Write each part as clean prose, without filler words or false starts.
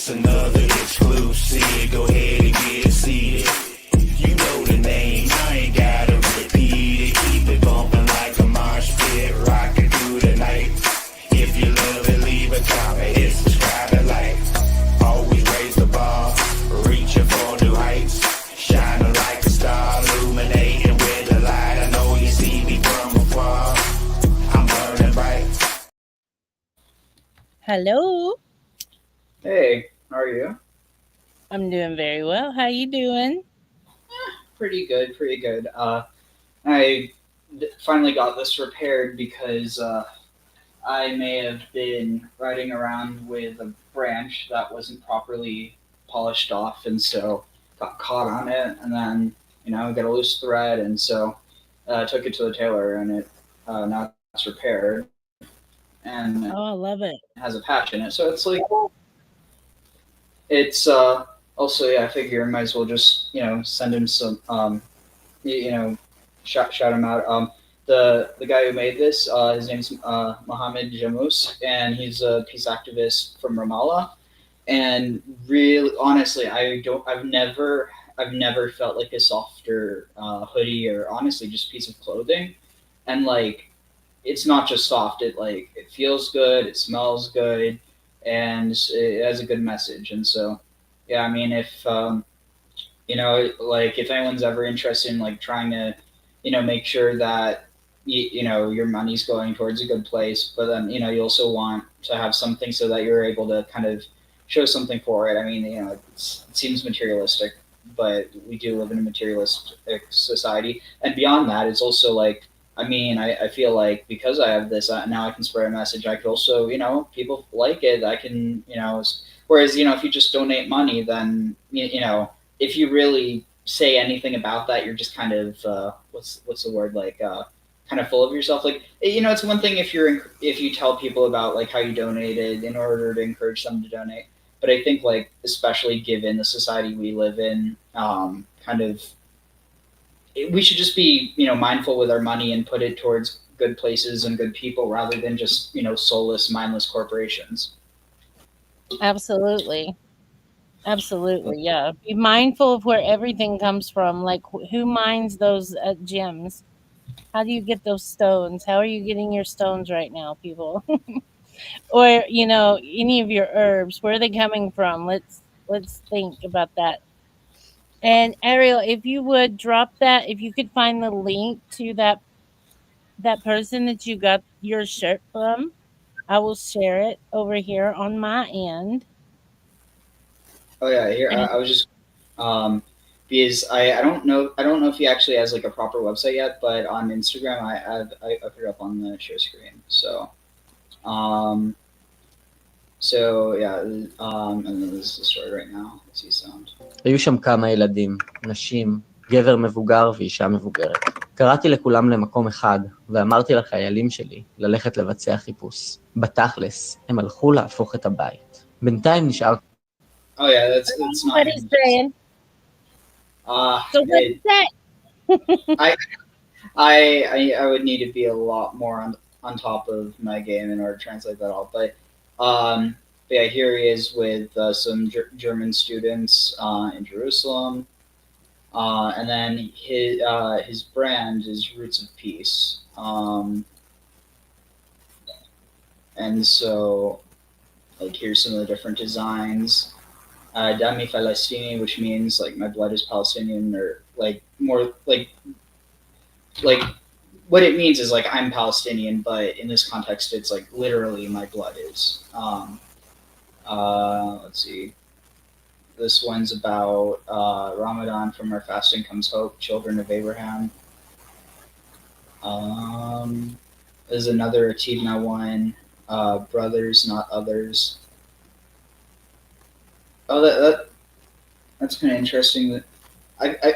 It's another exclusive. Go ahead and get seated. You know the name, I ain't gotta repeat it. Keep it bumping like a mosh pit, rocking through the night. If you love it, leave a comment, hit subscribe and like. Always raise the bar, reaching for new heights. Shining like a star, illuminating with the light. I know you see me from afar. I'm burning bright. Hello. Hey, how are you? I'm doing very well. How you doing? Pretty good, pretty good. I finally got this repaired because I may have been riding around with a branch that wasn't properly polished off, and so got caught on it, and then got a loose thread, and so took it to the tailor, and it now it's repaired, and Oh, I love it. it has a patch in it, so it's like it's also, yeah, I figure I might as well just send him some shout him out. The guy who made this, his name's Mohammed Jamous, and he's a peace activist from Ramallah. And really, honestly, I've never felt like a softer hoodie, or honestly just piece of clothing. And like, it's not just soft; it feels good, it smells good, and it has a good message. And so, yeah, I mean, if if anyone's ever interested in like trying to make sure that your money's going towards a good place, but then you also want to have something so that you're able to kind of show something for it. I mean, it seems materialistic, but we do live in a materialistic society, and beyond that, it's also like, I mean, I feel like because I have this, now I can spread a message. I could also, people like it. I can, whereas, if you just donate money, then, if you really say anything about that, you're just kind of, what's the word, like, kind of full of yourself. Like, it's one thing if you tell people about like how you donated in order to encourage them to donate. But I think, like, especially given the society we live in, we should just be, mindful with our money and put it towards good places and good people rather than just, soulless, mindless corporations. Absolutely. Absolutely. Yeah. Be mindful of where everything comes from. Like, who mines those gems? How do you get those stones? How are you getting your stones right now, people? Or, any of your herbs, where are they coming from? Let's think about that. And Ariel, if you would drop that, if you could find the link to that person that you got your shirt from, I will share it over here on my end. Oh yeah, here And I was just because I don't know if he actually has like a proper website yet, but on Instagram I put it up on the share screen. Um yeah, and then this is the story right now. Let's see sound. היו שם כמה ילדים, נשים, גבר מבוגר ואישה מבוגרת. קראתי לכולם למקום אחד, ואמרתי לחיילים שלי ללכת לבצע חיפוש. בתכלס, הם הלכו להפוך את הבית. בינתיים נשאר... Oh yeah, that's not what he's saying. So what's it, that? I would need to be a lot more on top of my game in order to translate that all. But yeah, here he is with some German students in Jerusalem, and then his brand is Roots of Peace, and so like here's some of the different designs. Dami Falastini, which means like my blood is Palestinian, or like more like what it means is like I'm Palestinian, but in this context, it's like literally my blood is. Let's see. This one's about Ramadan. From our fasting comes hope, children of Abraham. There's another Ativna one, brothers, not others. Oh, that's kind of interesting. I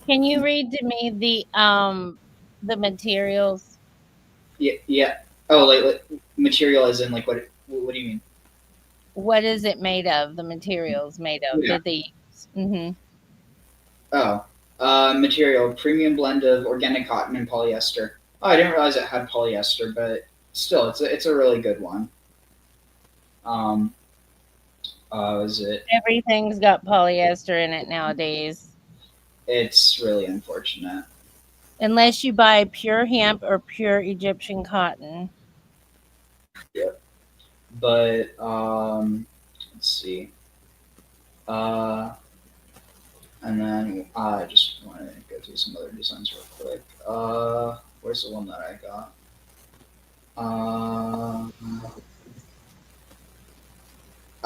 Can you read to me the materials? Yeah. Oh, like material as in like what do you mean? What is it made of? The materials made of Yeah. that they use. Mm-hmm. Oh, material, premium blend of organic cotton and polyester. Oh, I didn't realize it had polyester, but still, it's a really good one. Is it? Everything's got polyester in it nowadays. It's really unfortunate. Unless you buy pure hemp or pure Egyptian cotton. Yep. But let's see. And then I just want to go through some other designs real quick. Where's the one that I got?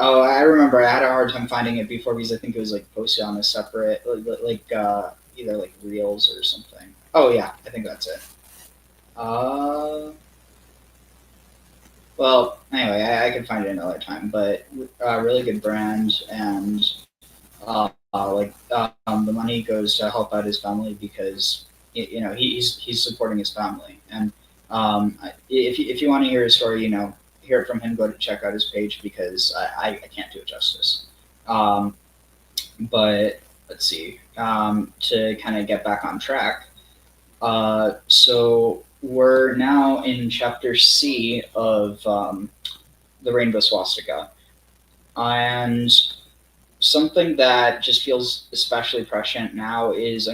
Oh, I remember. I had a hard time finding it before because I think it was like posted on a separate, either like Reels or something. Oh yeah, I think that's it. Well, anyway, I can find it another time. But really good brand, and the money goes to help out his family because he's supporting his family. And if you want to hear his story, hear it from him, go to check out his page because I can't do it justice. But let's see, to kind of get back on track. So we're now in chapter C of the Rainbow Swastika. And something that just feels especially prescient now is,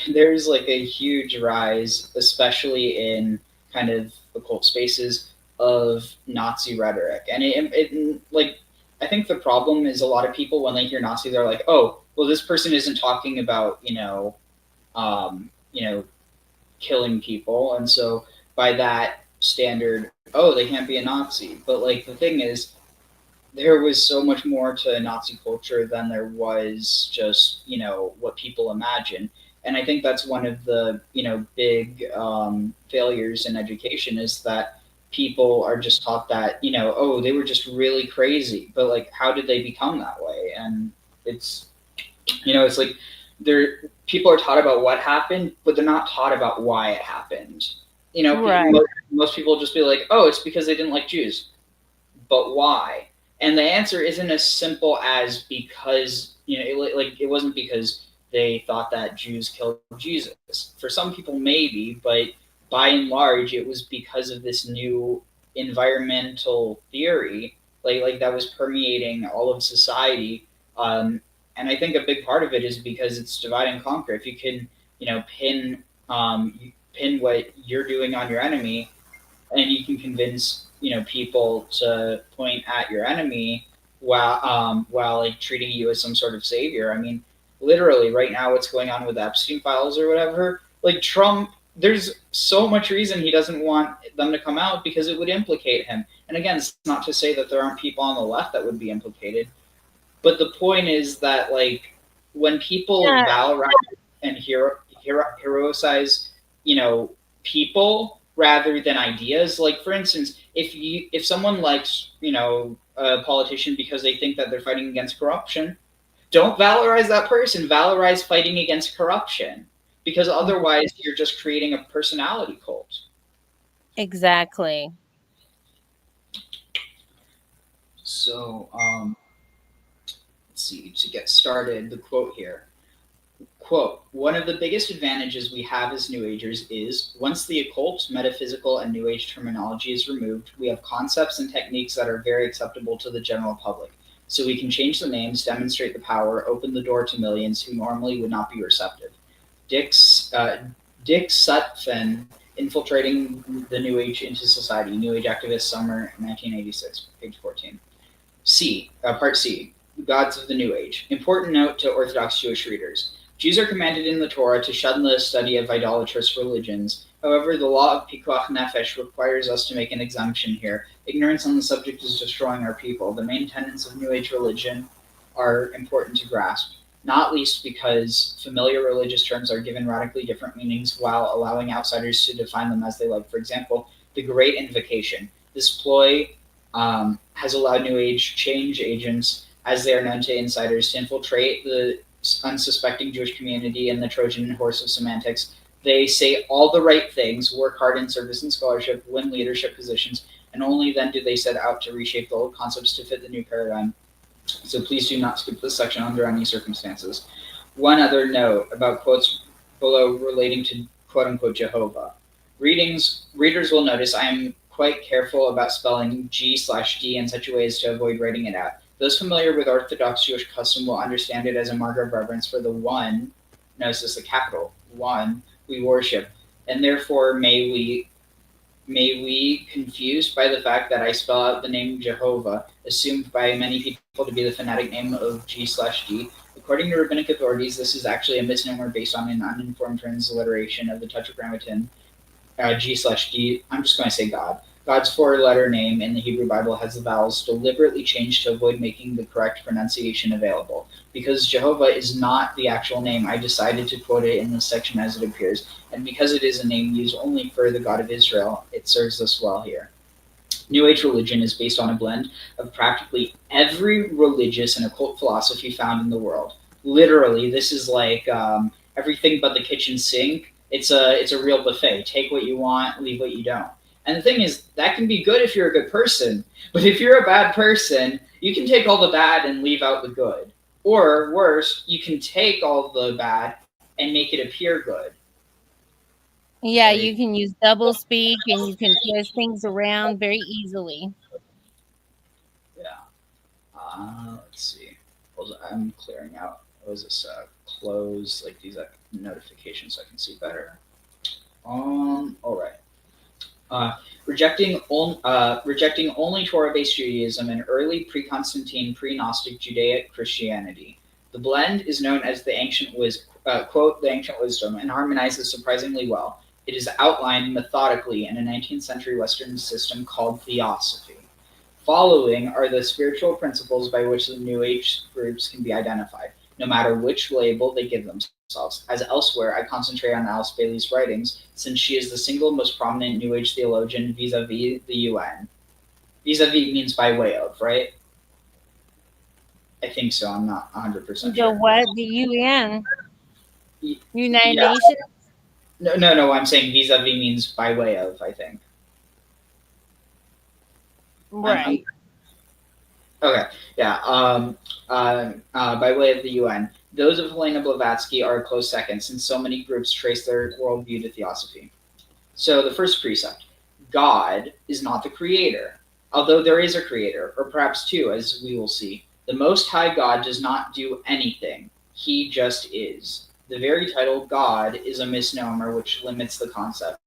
there's like a huge rise, especially in kind of occult spaces, of Nazi rhetoric. And I think the problem is a lot of people, when they hear Nazi, they're like, oh, well, this person isn't talking about, killing people. And so by that standard, oh, they can't be a Nazi. But like, the thing is, there was so much more to Nazi culture than there was just, what people imagine. And I think that's one of the, big failures in education, is that people are just taught that, oh, they were just really crazy. But like, how did they become that way? And it's, it's like people are taught about what happened, but they're not taught about why it happened. Right. Most people just be like, oh, it's because they didn't like Jews. But why? And the answer isn't as simple as because, it wasn't because they thought that Jews killed Jesus. For some people, maybe, but by and large, it was because of this new environmental theory, like that was permeating all of society. And I think a big part of it is because it's divide and conquer. If you can, pin what you're doing on your enemy, and you can convince people to point at your enemy while like treating you as some sort of savior. Literally right now, what's going on with the Epstein files or whatever, like Trump, there's so much reason he doesn't want them to come out because it would implicate him. And again, it's not to say that there aren't people on the left that would be implicated, but the point is that, like, when people valorize and heroicize, people rather than ideas. Like, for instance, if someone likes, a politician because they think that they're fighting against corruption, don't valorize that person. Valorize fighting against corruption, because otherwise you're just creating a personality cult. Exactly. So, let's see, to get started, the quote here. Quote, one of the biggest advantages we have as New Agers is, once the occult, metaphysical, and New Age terminology is removed, we have concepts and techniques that are very acceptable to the general public. So we can change the names, demonstrate the power, open the door to millions who normally would not be receptive. Dick Sutphen, Infiltrating the New Age into Society, New Age Activist, Summer 1986, page 14. Part C, Gods of the New Age. Important note to Orthodox Jewish readers. Jews are commanded in the Torah to shun the study of idolatrous religions. However, the law of Pikuach Nefesh requires us to make an exemption here. Ignorance on the subject is destroying our people. The main tenets of New Age religion are important to grasp, not least because familiar religious terms are given radically different meanings while allowing outsiders to define them as they like. For example, the Great Invocation. This ploy has allowed New Age change agents, as they are known to insiders, to infiltrate the unsuspecting Jewish community and the Trojan horse of semantics. They say all the right things, work hard in service and scholarship, win leadership positions, and only then do they set out to reshape the old concepts to fit the new paradigm. So please do not skip this section under any circumstances. One other note about quotes below relating to quote-unquote Jehovah. Readers will notice I am quite careful about spelling G/D in such a way as to avoid writing it out. Those familiar with Orthodox Jewish custom will understand it as a mark of reverence for the one, notice this, the capital, one we worship, and therefore may we, confused by the fact that I spell out the name Jehovah, assumed by many people to be the phonetic name of G/D. According to rabbinic authorities, this is actually a misnomer based on an uninformed transliteration of the Tetragrammaton G/D. I'm just going to say God. God's four-letter name in the Hebrew Bible has the vowels deliberately changed to avoid making the correct pronunciation available. Because Jehovah is not the actual name, I decided to quote it in this section as it appears, and because it is a name used only for the God of Israel, it serves us well here. New Age religion is based on a blend of practically every religious and occult philosophy found in the world. Literally, this is like everything but the kitchen sink. It's a real buffet. Take what you want, leave what you don't. And the thing is, that can be good if you're a good person. But if you're a bad person, you can take all the bad and leave out the good. Or worse, you can take all the bad and make it appear good. Yeah, you can use double speak and you can twist things around very easily. Yeah. Let's see. I'm clearing out. What was this? Close like these notifications so I can see better. All right. Rejecting only Torah-based Judaism and early pre-Constantine, pre-Gnostic Judaic Christianity. The blend is known as the ancient quote, the ancient wisdom, and harmonizes surprisingly well. It is outlined methodically in a 19th century Western system called theosophy. Following are the spiritual principles by which the New Age groups can be identified, no matter which label they give themselves. As elsewhere, I concentrate on Alice Bailey's writings, since she is the single most prominent New Age theologian vis-a-vis the UN. Vis-a-vis means by way of, right? I think so. I'm not 100% sure. The what? The UN? United Yeah. Nations? No. I'm saying vis-a-vis means by way of, I think. Right. Okay. Yeah. By way of the UN. Those of Helena Blavatsky are a close second, since so many groups trace their worldview to theosophy. So the first precept, God is not the creator, although there is a creator, or perhaps two, as we will see. The Most High God does not do anything. He just is. The very title God is a misnomer which limits the concept.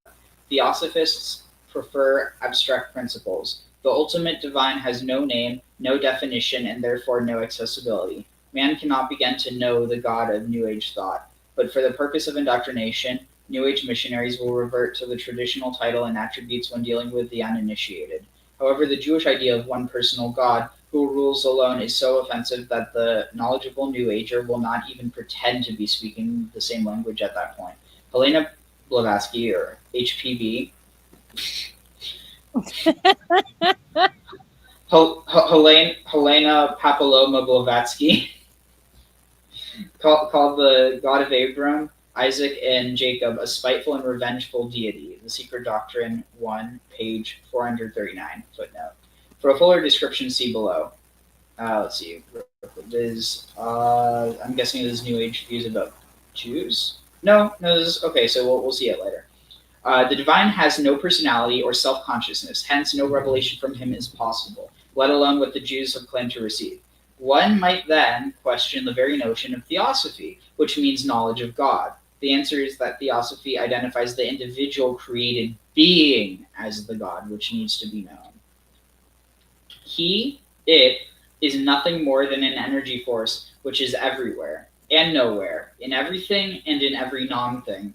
Theosophists prefer abstract principles. The ultimate divine has no name, no definition, and therefore no accessibility. Man cannot begin to know the God of New Age thought, but for the purpose of indoctrination, New Age missionaries will revert to the traditional title and attributes when dealing with the uninitiated. However, the Jewish idea of one personal God who rules alone is so offensive that the knowledgeable New Ager will not even pretend to be speaking the same language at that point. Helena Blavatsky, or HPB, Helena Papaloma Blavatsky, called the God of Abraham, Isaac, and Jacob a spiteful and revengeful deity. The Secret Doctrine 1, page 439, footnote. For a fuller description, see below. Let's see. I'm guessing this is New Age views about Jews? No, this is, okay, so we'll see it later. The divine has no personality or self-consciousness, hence no revelation from him is possible, let alone what the Jews have claimed to receive. One might then question the very notion of theosophy, which means knowledge of God. The answer is that theosophy identifies the individual created being as the God, which needs to be known. It, is nothing more than an energy force which is everywhere and nowhere, in everything and in every non-thing.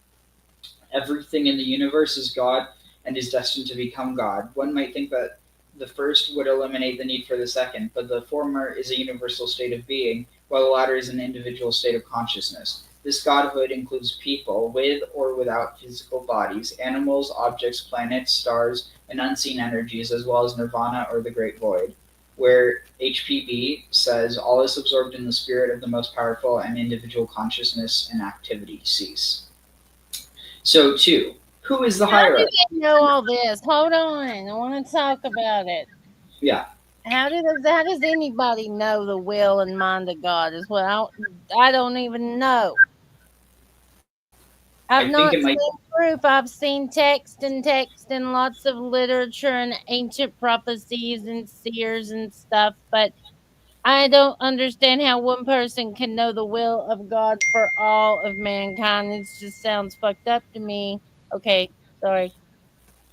Everything in the universe is God and is destined to become God. One might think that the first would eliminate the need for the second, but the former is a universal state of being, while the latter is an individual state of consciousness. This godhood includes people with or without physical bodies, animals, objects, planets, stars, and unseen energies, as well as nirvana or the great void, where HPB says all is absorbed in the spirit of the most powerful, and individual consciousness and activity cease. So, 2. Who is the hierarchy? How do they know all this? Hold on. I want to talk about it. Yeah. How does anybody know the will and mind of God? Is what I don't even know. I've not seen proof. I've seen text and lots of literature and ancient prophecies and seers and stuff, but I don't understand how one person can know the will of God for all of mankind. It just sounds fucked up to me. Okay, sorry.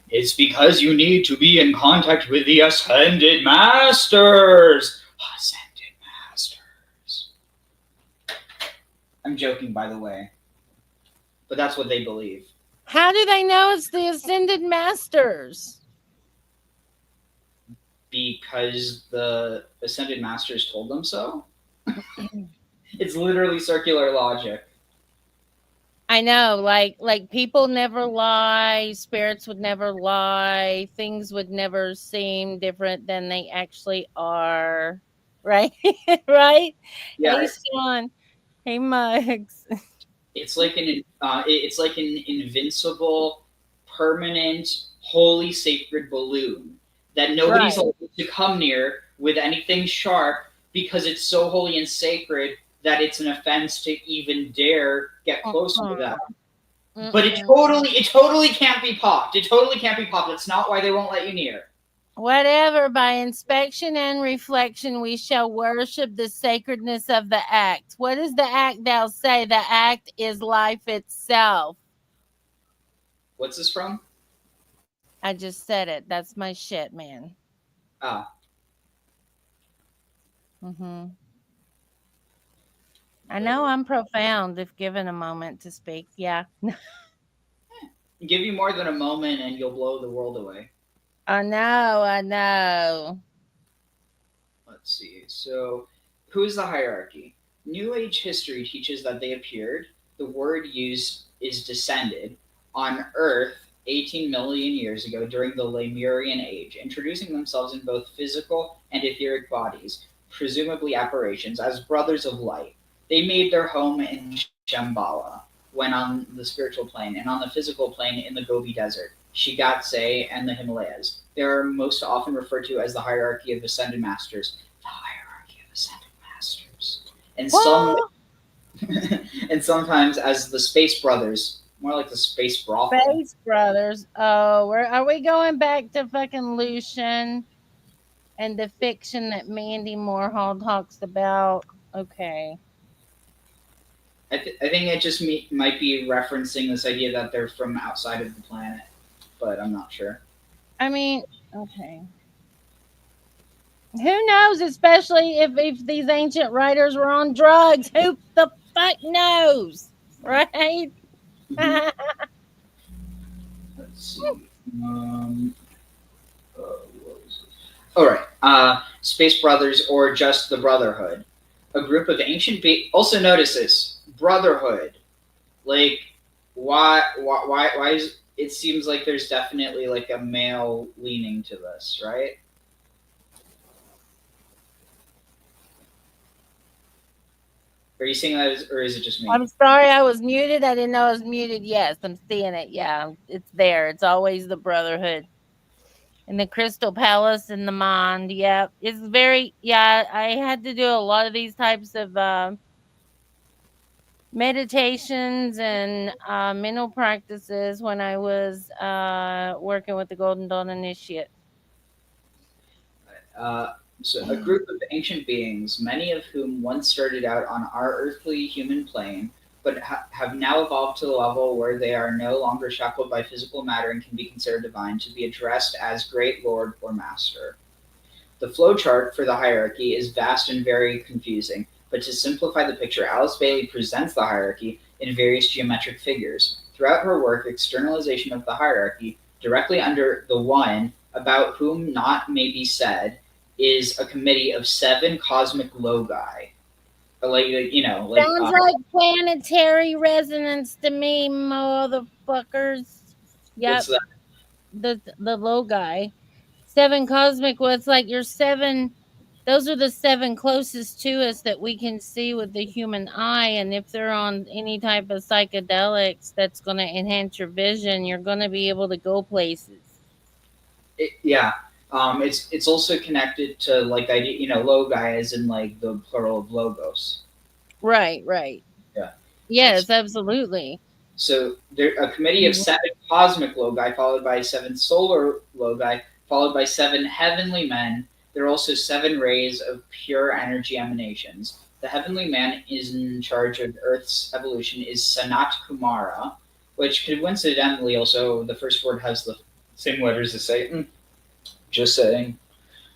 It's because you need to be in contact with the Ascended Masters. Ascended Masters. I'm joking, by the way. But that's what they believe. How do they know it's the Ascended Masters? Because the Ascended Masters told them so. It's literally circular logic. I know, like people never lie, spirits would never lie, things would never seem different than they actually are. Right? Right? Yeah, Hey Sean. Hey Mugs. it's like an invincible, permanent, holy, sacred balloon that nobody's Right. allowed to come near with anything sharp because it's so holy and sacred that it's an offense to even dare get close to that. But it totally can't be popped. It totally can't be popped. That's not why they won't let you near. Whatever, by inspection and reflection we shall worship the sacredness of the act. What does the act thou say? The act is life itself. What's this from? I just said it. That's my shit, man. Ah. I know I'm profound if given a moment to speak. Yeah. Give you more than a moment and you'll blow the world away. I know. Let's see. So, who is the hierarchy? New Age history teaches that they appeared. The word used is descended on Earth 18 million years ago during the Lemurian Age, introducing themselves in both physical and etheric bodies, presumably apparitions, as brothers of light. They made their home in Shambhala, when on the spiritual plane, and on the physical plane in the Gobi Desert, Shigatse, and the Himalayas. They are most often referred to as the hierarchy of ascended masters. The hierarchy of ascended masters. And sometimes as the Space Brothers. More like the Space Brothel. Space Brothers. Oh, are we going back to fucking Lucian and the fiction that Mandy Moorhall talks about? Okay. I think it just might be referencing this idea that they're from outside of the planet, but I'm not sure. I mean, okay. Who knows, especially if these ancient writers were on drugs? Who the fuck knows? Right? Let's see. All right. Space Brothers, or just the Brotherhood. A group of ancient also notice this. Brotherhood. Like, why is it seems like there's definitely like a male leaning to this, right? Are you seeing that, or is it just me? I'm sorry, I was muted. I didn't know I was muted. Yes, I'm seeing it. Yeah, it's there. It's always the Brotherhood. And the Crystal Palace and the Mind. Yeah, it's very, yeah, I had to do a lot of these types of meditations and mental practices when I was working with the Golden Dawn Initiate. So a group of ancient beings, many of whom once started out on our earthly human plane, but have now evolved to the level where they are no longer shackled by physical matter and can be considered divine, to be addressed as Great Lord or Master. The flowchart for the hierarchy is vast and very confusing, but to simplify the picture, Alice Bailey presents the hierarchy in various geometric figures. Throughout her work, externalization of the hierarchy, directly under the one, about whom naught may be said, is a committee of 7 cosmic logi. Sounds like planetary resonance to me, motherfuckers. Yep. What's that? The logi. 7 cosmic. Well, it's like your 7. Those are the 7 closest to us that we can see with the human eye. And if they're on any type of psychedelics that's going to enhance your vision, you're going to be able to go places. It's also connected to like the idea, logi as in like the plural of logos. Right. Yeah. Yes, absolutely. So there a committee of 7 cosmic logi, followed by 7 solar logi, followed by 7 heavenly men, There are also 7 rays of pure energy emanations. The heavenly man is in charge of Earth's evolution is Sanat Kumara, which coincidentally also the first word has the same letters as Satan. Just saying.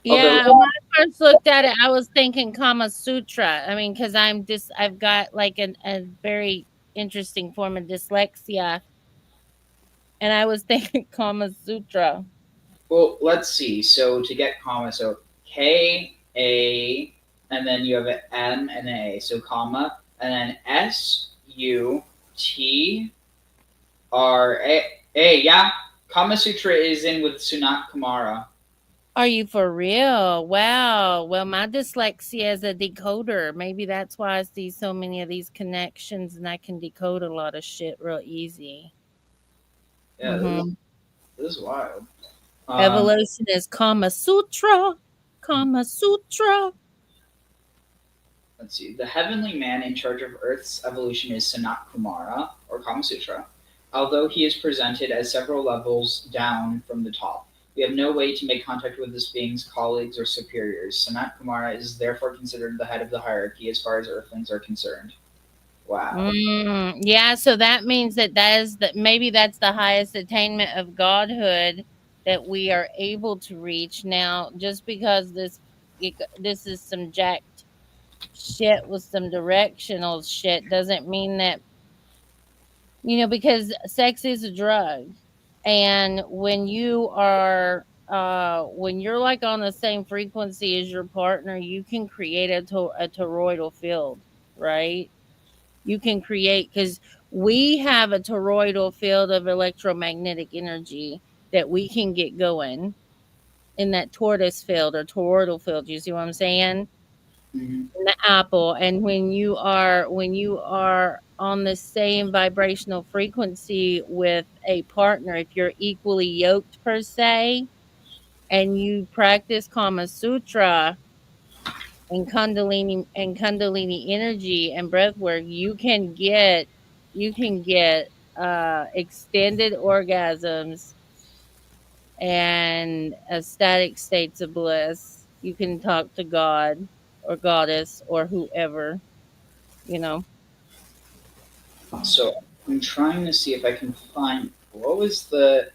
Although Yeah, when I first looked at it, I was thinking Kama Sutra. I mean, because I've got like a very interesting form of dyslexia, and I was thinking Kama Sutra. well, let's see. So to get comma, so K A, and then you have an M and an A, so comma, and then SUTRA. Yeah, Kama Sutra is in with Sunat Kumara. Are you for real? Wow. Well, my dyslexia is a decoder. Maybe that's why I see so many of these connections, and I can decode a lot of shit real easy. Yeah, Hmm this is wild. Evolution is Kama Sutra. Kama Sutra. Let's see. The heavenly man in charge of Earth's evolution is Sanat Kumara, or Kama Sutra, although he is presented as several levels down from the top. We have no way to make contact with this being's colleagues or superiors. Sanat Kumara is therefore considered the head of the hierarchy as far as Earthlings are concerned. Wow. Yeah, so that means that maybe that's the highest attainment of godhood that we are able to reach now. Just because this is some jacked shit with some directional shit doesn't mean that, because sex is a drug, and when you're like on the same frequency as your partner, you can create a toroidal field, right? You can create, because we have a toroidal field of electromagnetic energy that we can get going in that tortoise field or toroidal field. You see what I'm saying? Mhm. In the apple. And when you are on the same vibrational frequency with a partner, if you're equally yoked per se, and you practice Kama Sutra and Kundalini energy and breath work, you can get extended orgasms and ecstatic states of bliss. You can talk to God or goddess or whoever, you know. So I'm trying to see if I can find what was the.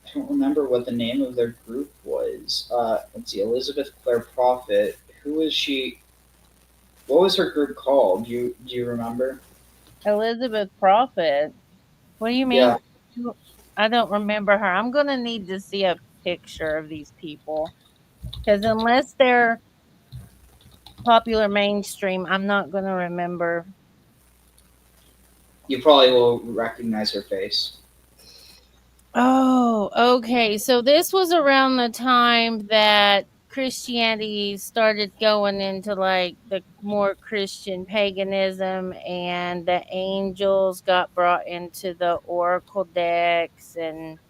I don't remember what the name of their group was. Let's see, Elizabeth Clare Prophet. Who was she? What was her group called? Do you remember? Elizabeth Prophet. What do you Yeah, mean? I don't remember her. I'm gonna need to see a picture of these people, because unless they're popular mainstream, I'm not gonna remember. you probably will recognize her face. Oh, okay. So this was around the time that Christianity started going into like the more Christian paganism, and the angels got brought into the oracle decks, and Oh,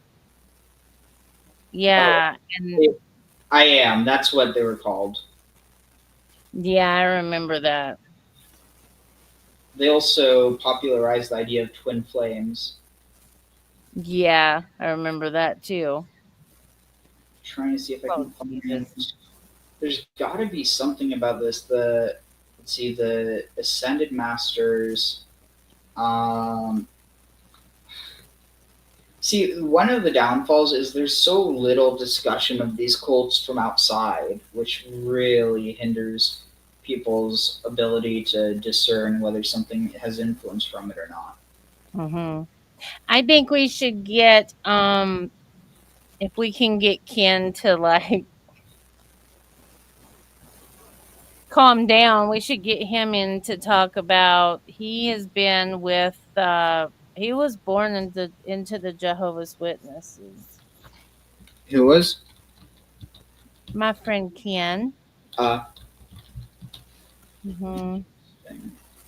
yeah, and I am. That's what they were called. yeah, I remember that. They also popularized the idea of twin flames. Yeah, I remember that too. Trying to see if I can Oh, find. Jesus. There's got to be something about this. The ascended masters. Um, See, one of the downfalls is there's so little discussion of these cults from outside, which really hinders people's ability to discern whether something has influence from it or not. Hmm I think we should get, if we can get Ken to like calm down, we should get him in to talk about. He has been with, he was born into the Jehovah's Witnesses. Who was? My friend Ken. Uh, Hmm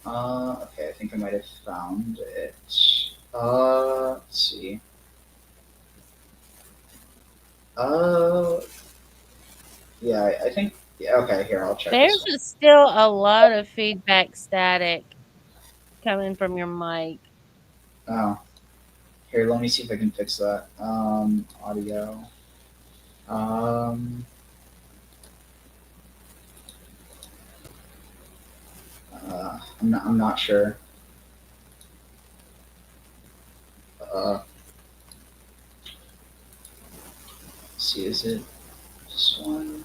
okay, I think I might have found it. Let's see. Uh, yeah, I think. Yeah, okay, here, I'll check this There's one. still a lot of feedback static coming from your mic. Oh, here, let me see if I can fix that. Audio. Um, I'm not sure. Let's see, is it this one?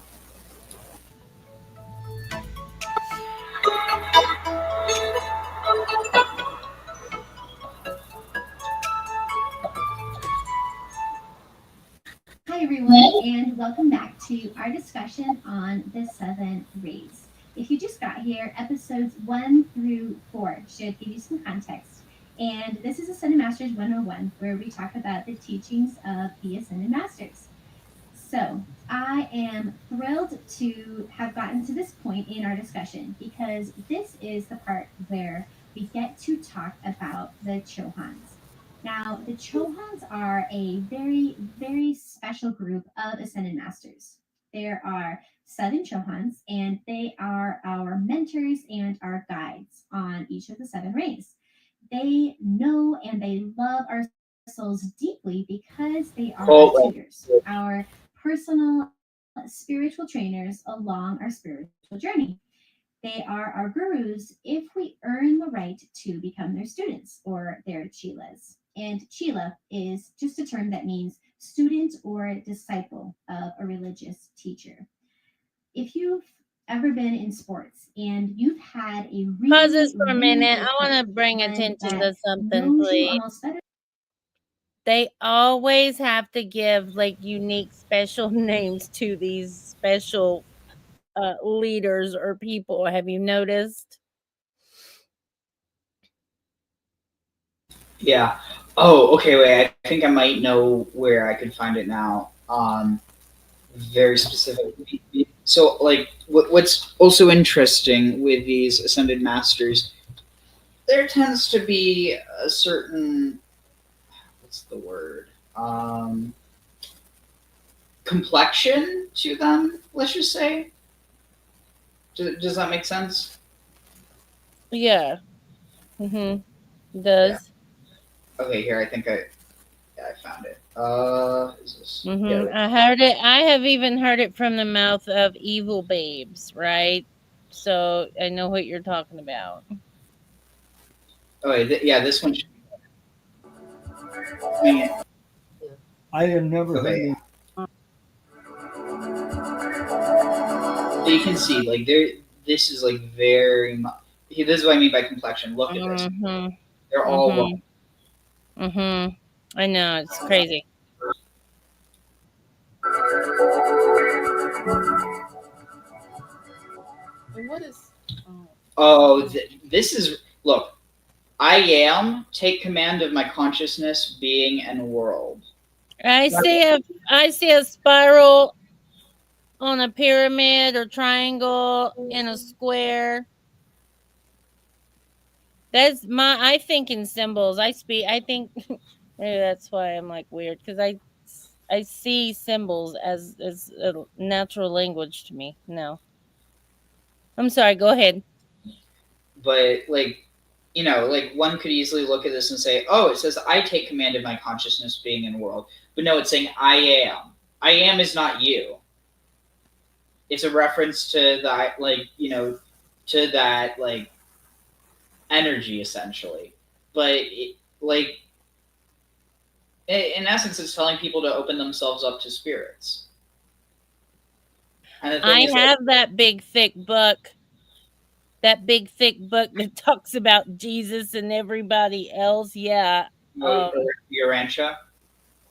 Hi, everyone, and welcome back to our discussion on the seven rays. If you just got here, episodes 1 through 4 should give you some context. And this is Ascended Masters 101, where we talk about the teachings of the Ascended Masters. So, I am thrilled to have gotten to this point in our discussion because this is the part where we get to talk about the Chohans. Now, the Chohans are a very, very special group of Ascended Masters. There are 7 Chohans, and they are our mentors and our guides on each of the 7 rays. They know and they love our souls deeply because they are our Oh, tutors, our personal spiritual trainers along our spiritual journey. They are our gurus if we earn the right to become their students or their chelas. And chela is just a term that means student or disciple of a religious teacher. If you've ever been in sports and you've had a Pause really, this for a really minute. good I want to coach, bring one attention that to something, knows you please. almost better. They always have to give like unique special names to these special leaders or people. Have you noticed? yeah. Oh, okay. Wait, I think I might know where I could find it now. Very specific. So, like, what's also interesting with these ascended masters, there tends to be a certain, what's the word? Complexion to them. Let's just say. Does that make sense? Yeah. Mm-hmm. Yeah. Does. Okay. Here, I think I found it. Is this? Yeah. Mm-hmm. I heard it. I have even heard it from the mouth of evil babes, right? So I know what you're talking about. Okay. Yeah. This one. Dang it. I have never heard Okay. it. So you can see, like, there. This is like very much. This is what I mean by complexion. Look at this. Mm-hmm. They're all one. Mm-hmm. Mm-hmm. I know, it's crazy. And what is? Oh, this is look. I am take command of my consciousness, being, and world. I see a spiral on a pyramid or triangle in a square. I think in symbols. I think maybe that's why I'm like weird because I see symbols as a natural language to me. No. I'm sorry, go ahead. But like, like one could easily look at this and say, "Oh, it says I take command of my consciousness, being, and world." But no, it's saying I am. I am is not you. It's a reference to that, like, to that, like, energy essentially. But like, in essence, it's telling people to open themselves up to spirits. And the thing I is, have that big thick book. That big thick book that talks about Jesus and everybody else. Yeah. your Rancha.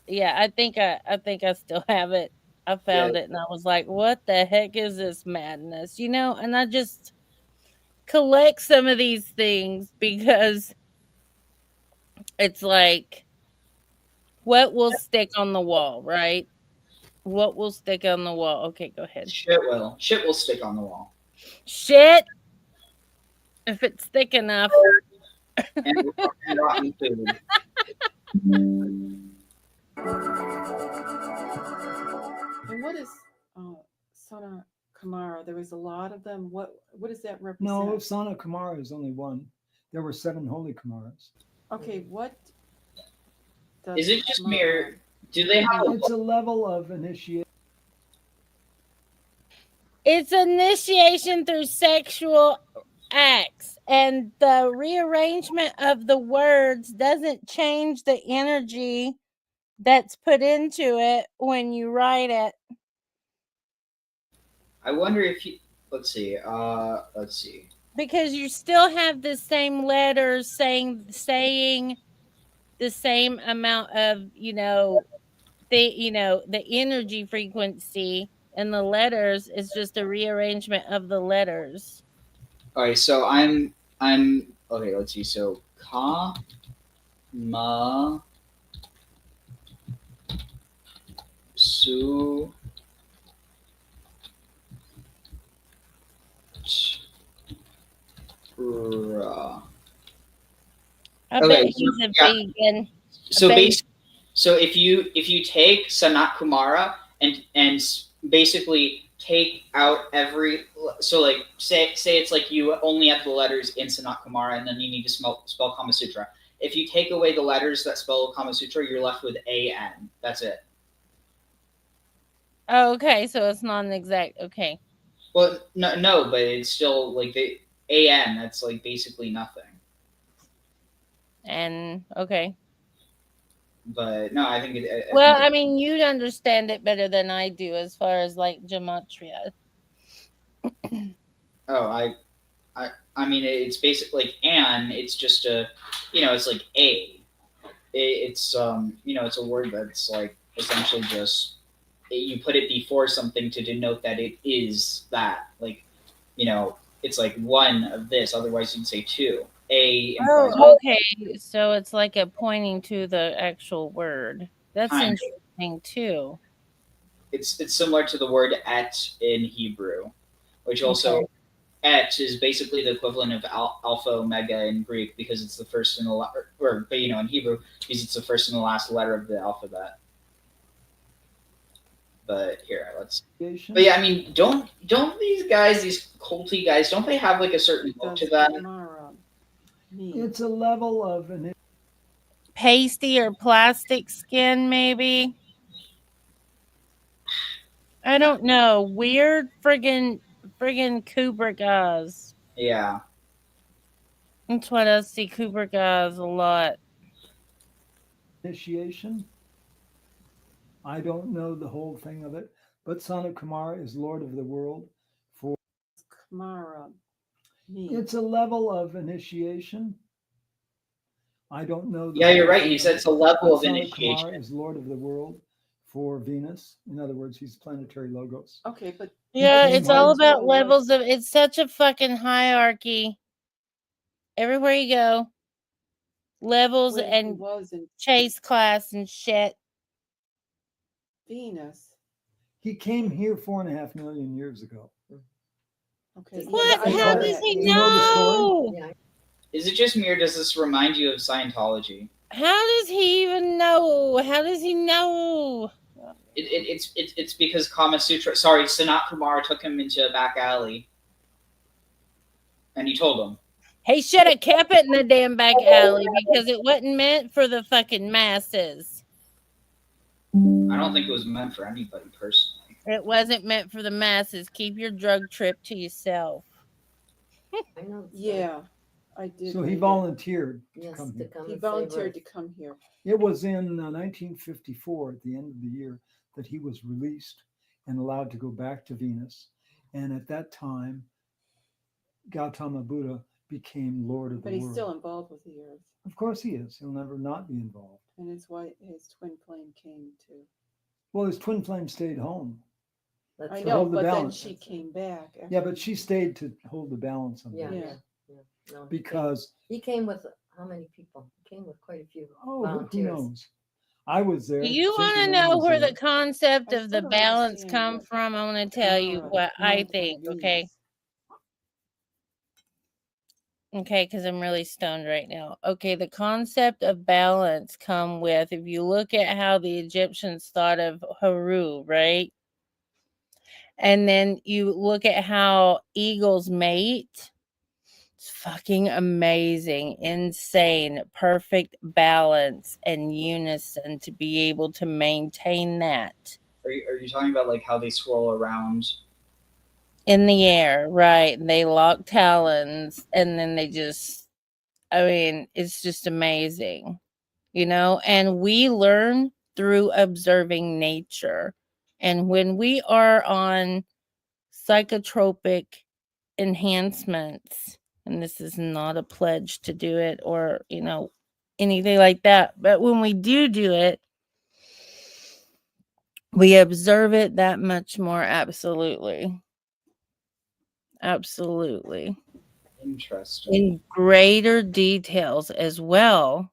Yeah, I think I still have it. I Yeah, found it and I was like, "What the heck is this madness?" And I just collect some of these things because it's like what will stick on the wall, right? What will stick on the wall? Okay, go ahead. shit will stick on the wall. Shit, if it's thick enough. And rotten food. And what is? Sana Kamara. There was a lot of them. What does that represent? No, Sana Kumara is only one. There were 7 holy Kumaras. Okay, what? Does Is it just Kamara- me, or do they have? It's a level of initiation. It's initiation through sexual acts, and the rearrangement of the words doesn't change the energy that's put into it when you write it. I wonder if you. Let's see. Because you still have the same letters saying the same amount of, the energy frequency, and the letters is just a rearrangement of the letters. All right, so I'm okay. Let's see. So ka ma su tra. I Okay, bet so- he's a yeah. vegan. So Okay. so if you take Sanat Kumara and basically take out every, so like say it's like you only have the letters in Sanat Kumara and then you need to spell Kama Sutra. If you take away the letters that spell Kama Sutra, you're left with AN. That's it. Oh, okay, so it's not an exact. Okay. Well, no, but it's still like the AN. That's like basically nothing. And okay. But no, I think it. Well, I mean, you'd understand it better than I do as far as like gematria. Oh, I mean, it's basically like an. It's just a, it's like a. It's it's a word that's like essentially just you put it before something to denote that it is that. Like, it's like one of this. Otherwise, you'd say two. A. implies Oh, okay. So it's like a pointing to the actual word. That's Kind of. interesting too. It's similar to the word et in Hebrew, which also Okay. et is basically the equivalent of alpha omega in Greek because it's the first and the but in Hebrew because it's the first and the last letter of the alphabet. But here, let's. But yeah, I mean, don't these guys, these culty guys, don't they have like a certain look to that? It's a level of an Pasty or plastic skin, maybe. I don't know. Weird friggin' Kubrick eyes. Yeah. That's what I see Kubrick eyes a lot. initiation. I don't know the whole thing of it, but Sanat Kumara is Lord of the world. For Kumara. it's a level of initiation. I don't know. Yeah, you're right. You said it's a level of Sanat Kumara initiation. is Lord of the world for Venus. In other words, he's planetary logos. Okay, but Yeah, came it's all by- about levels of. It's such a fucking hierarchy. Everywhere you go, levels when he and was in chase class and shit. Venus. He came here 4.5 million years ago. Okay. yeah, What? I know How that. does he You know the know? story? Is it just me or does this remind you of Scientology? How does he even know? How does he know? It's because Kama Sutra. Sorry, Sanat Kumara took him into a back alley, and he told him. He should have kept it in the damn back alley because it wasn't meant for the fucking masses. I don't think it was meant for anybody personally. It wasn't meant for the masses. Keep your drug trip to yourself. I know. Yeah, I did. So he read it. volunteered to Yes, come to here. come He and save volunteered Earth. to come here. It was in 1954, at the end of the year, that he was released and allowed to go back to Venus. And at that time, Gautama Buddha became Lord of the But he's world. still involved with the Earth, Of course he is. He'll never not be involved. and it's why his twin flame came too. Well, his twin flame stayed home. That's I To know, hold the but then balance. she came back. Yeah, after- but she stayed to hold the balance on Yeah, the Yeah. Earth. yeah. No, Because, he came with how many people? He came with quite a few who volunteers. knows? I was there. You want to St. know Elaine was where there. the concept I of still the don't balance understand come what from? I want to tell you Kumara what I meant on think, okay? Venus. Okay, because I'm really stoned right now. Okay, the concept of balance come with, if you look at how the Egyptians thought of Haru, right? And then you look at how eagles mate. It's fucking amazing, insane, perfect balance and unison to be able to maintain that. Are you talking about like how they swirl around? in the air, right? And they lock talons, and then they just, I mean, it's just amazing, you know? And we learn through observing nature. And when we are on psychotropic enhancements, and this is not a pledge to do it or, you know, anything like that, but when we do it, we observe it that much more. Absolutely. Absolutely. Interesting. In greater details as well.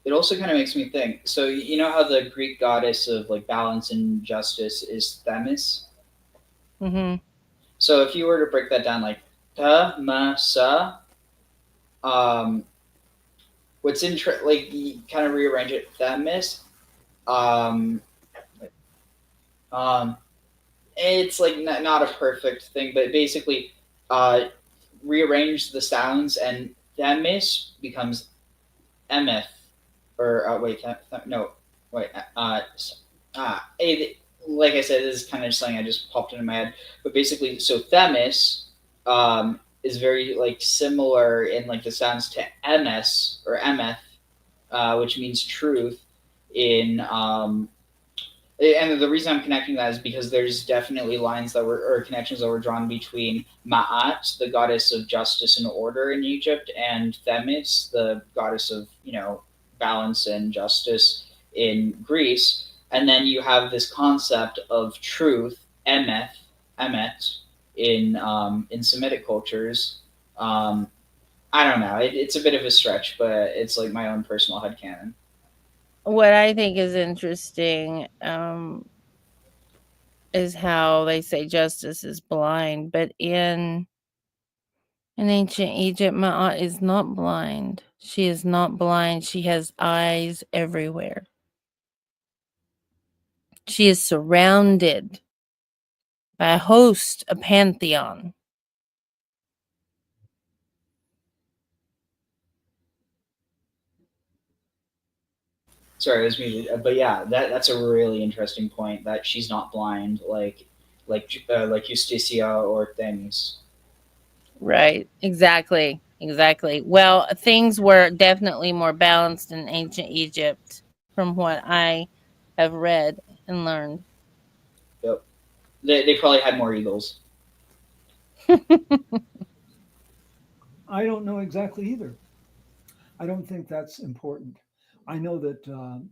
It also kind of makes me think. So you know how the Greek goddess of like balance and justice is Themis? Hmm. So if you were to break that down, like Tamasa, um, what's like you kind of rearrange it, Themis, um, um, it's like not a perfect thing, but basically, rearrange the sounds, and Themis becomes Emeth, or wait, no, wait, like I said, this is kind of something I just popped into my head, but basically, so Themis, is very like similar in like the sounds to Ms or Emeth, which means truth in and the reason I'm connecting that is because there's definitely lines that were or connections that were drawn between Ma'at, the goddess of justice and order in Egypt, and Themis, the goddess of balance and justice in Greece. And then you have this concept of truth, Emet, in Semitic cultures. I don't know. It's a bit of a stretch, but it's like my own personal headcanon. What I think is interesting is how they say justice is blind, but in ancient Egypt, Ma'at is not blind. She is not blind. She has eyes everywhere. She is surrounded by a host, a pantheon. Sorry, I was muted. But yeah, that's a really interesting point. That she's not blind, like Justicia or Themis. Right. Exactly. Exactly. Well, things were definitely more balanced in ancient Egypt from what I have read and learned. Yep. They probably had more eagles. I don't know exactly either. I don't think that's important. I know that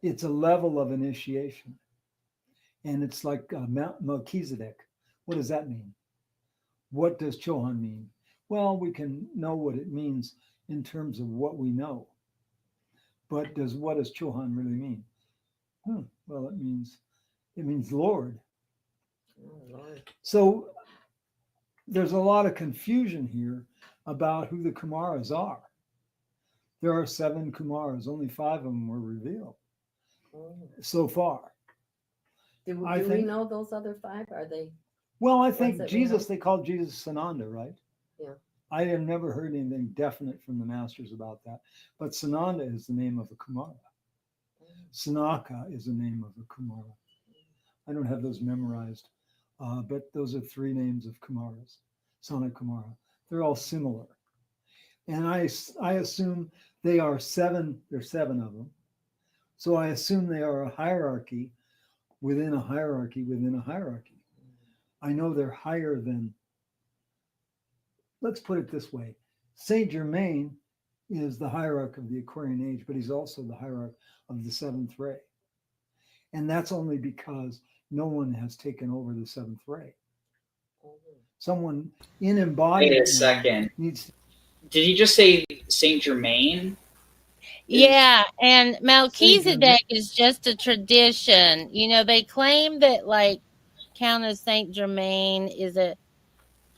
it's a level of initiation, and it's like Melchizedek. What does that mean? What does Chohan mean? Well, we can know what it means in terms of what we know, but what does Chohan really mean? Well, it means Lord. Oh, Lord. So there's a lot of confusion here about who the Kumaras are. There are 7 Kumaras, only 5 of them were revealed Oh. so far. Do I we think- know those other 5? Are they? Well, I Ones think that we know? Jesus, they called Jesus Sananda, right? Yeah. I have never heard anything definite from the masters about that. But Sananda is the name of a Kumara. Sanaka is the name of a Kumara. I don't have those memorized, but those are 3 names of Kumaras, Sana Kumara. They're all similar. And I assume they are 7, there's 7 of them. So I assume they are a hierarchy within a hierarchy within a hierarchy. I know they're higher than, let's put it this way, Saint Germain is the hierarch of the Aquarian age, but he's also the hierarch of the 7th ray. And that's only because no one has taken over the 7th ray. Someone in embodiment. Wait a second. Needs. Did he just say Saint Germain? Yeah, and Melchizedek is just a tradition. You know, they claim that like Countess Saint Germain is a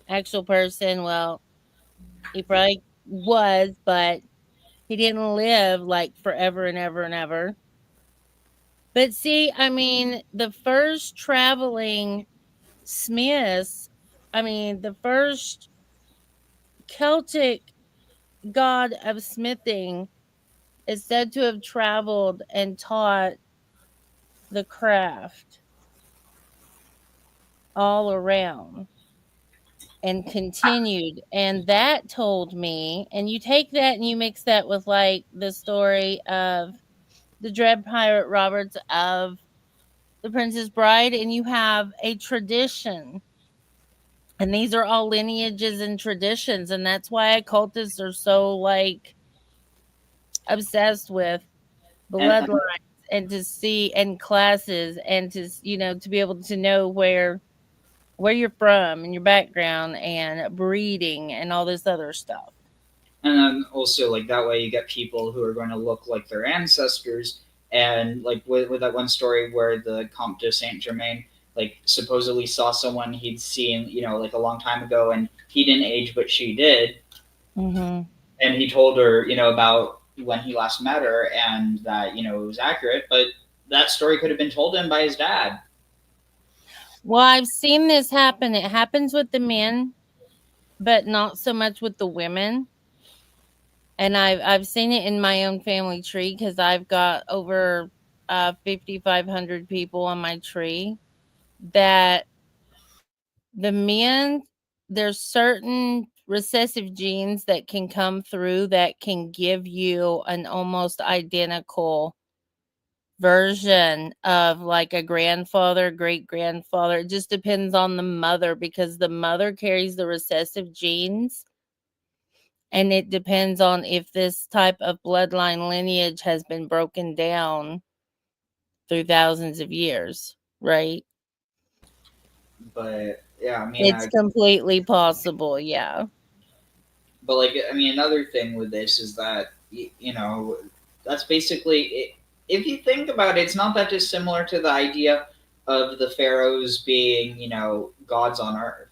actual person. Well, he probably was, but he didn't live like forever and ever and ever. But see, I mean, the first traveling smiths, I mean, the first Celtic god of smithing is said to have traveled and taught the craft. all around and continued. And that told me, and you take that and you mix that with like the story of the Dread Pirate Roberts of The Princess Bride, and you have a tradition. And these are all lineages and traditions, and that's why occultists are so like obsessed with And bloodlines and to see and classes and to to be able to know where you're from and your background and breeding and all this other stuff. and then also like that way you get people who are going to look like their ancestors. And like with that one story where the Comte de Saint Germain like supposedly saw someone he'd seen, like a long time ago, and he didn't age but she did. Hmm. And he told her, about when he last met her, and that, it was accurate, but that story could have been told him by his dad. Well, I've seen this happen. It happens with the men, but not so much with the women. And I've seen it in my own family tree because I've got over 5,500 people on my tree. That the men, there's certain recessive genes that can come through that can give you an almost identical version of like a grandfather, great grandfather. It just depends on the mother because the mother carries the recessive genes. And it depends on if this type of bloodline lineage has been broken down through thousands of years, right? But yeah, I mean, It's completely possible, yeah. but like, I mean, another thing with this is that that's basically it. If you think about it, it's not that dissimilar to the idea of the pharaohs being, gods on earth.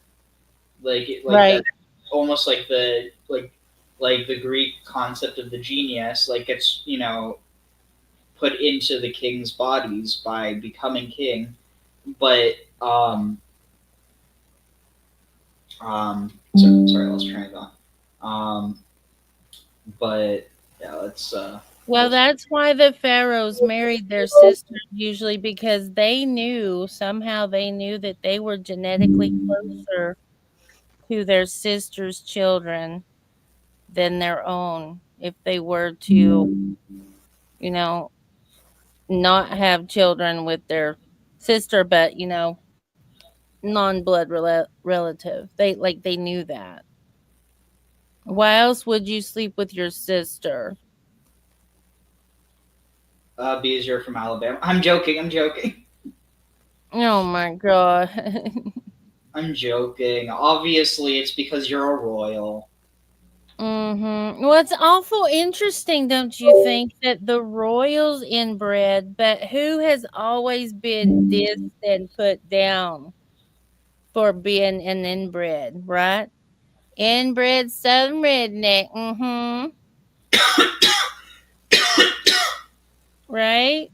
Like Right. that, almost like the Greek concept of the genius, like it's put into the king's bodies by becoming king. But sorry, let's try it on. But yeah, let's Well, that's why the pharaohs married their sisters usually because somehow they knew that they were genetically closer to their sisters' children than their own if they were to, you know, not have children with their sister, but, non-blood relative. They knew that. Why else would you sleep with your sister? because you're from Alabama. I'm joking. I'm joking. Oh my god. I'm joking. Obviously, it's because you're a royal. Mm-hmm. Well, it's awful interesting, don't you think, that the royals inbred, but who has always been dissed and put down for being an inbred, right? Inbred Southern redneck. Mm-hmm. Right?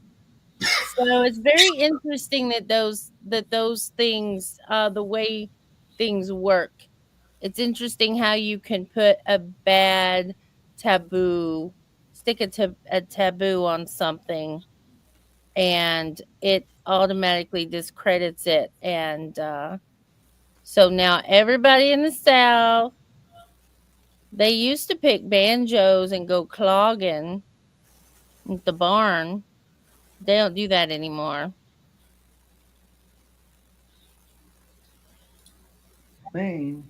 So it's very interesting that those things, the way things work. It's interesting how you can put a bad taboo, stick a taboo on something, and it automatically discredits it. And so now everybody in the South, they used to pick banjos and go clogging at the barn. They don't do that anymore. Maine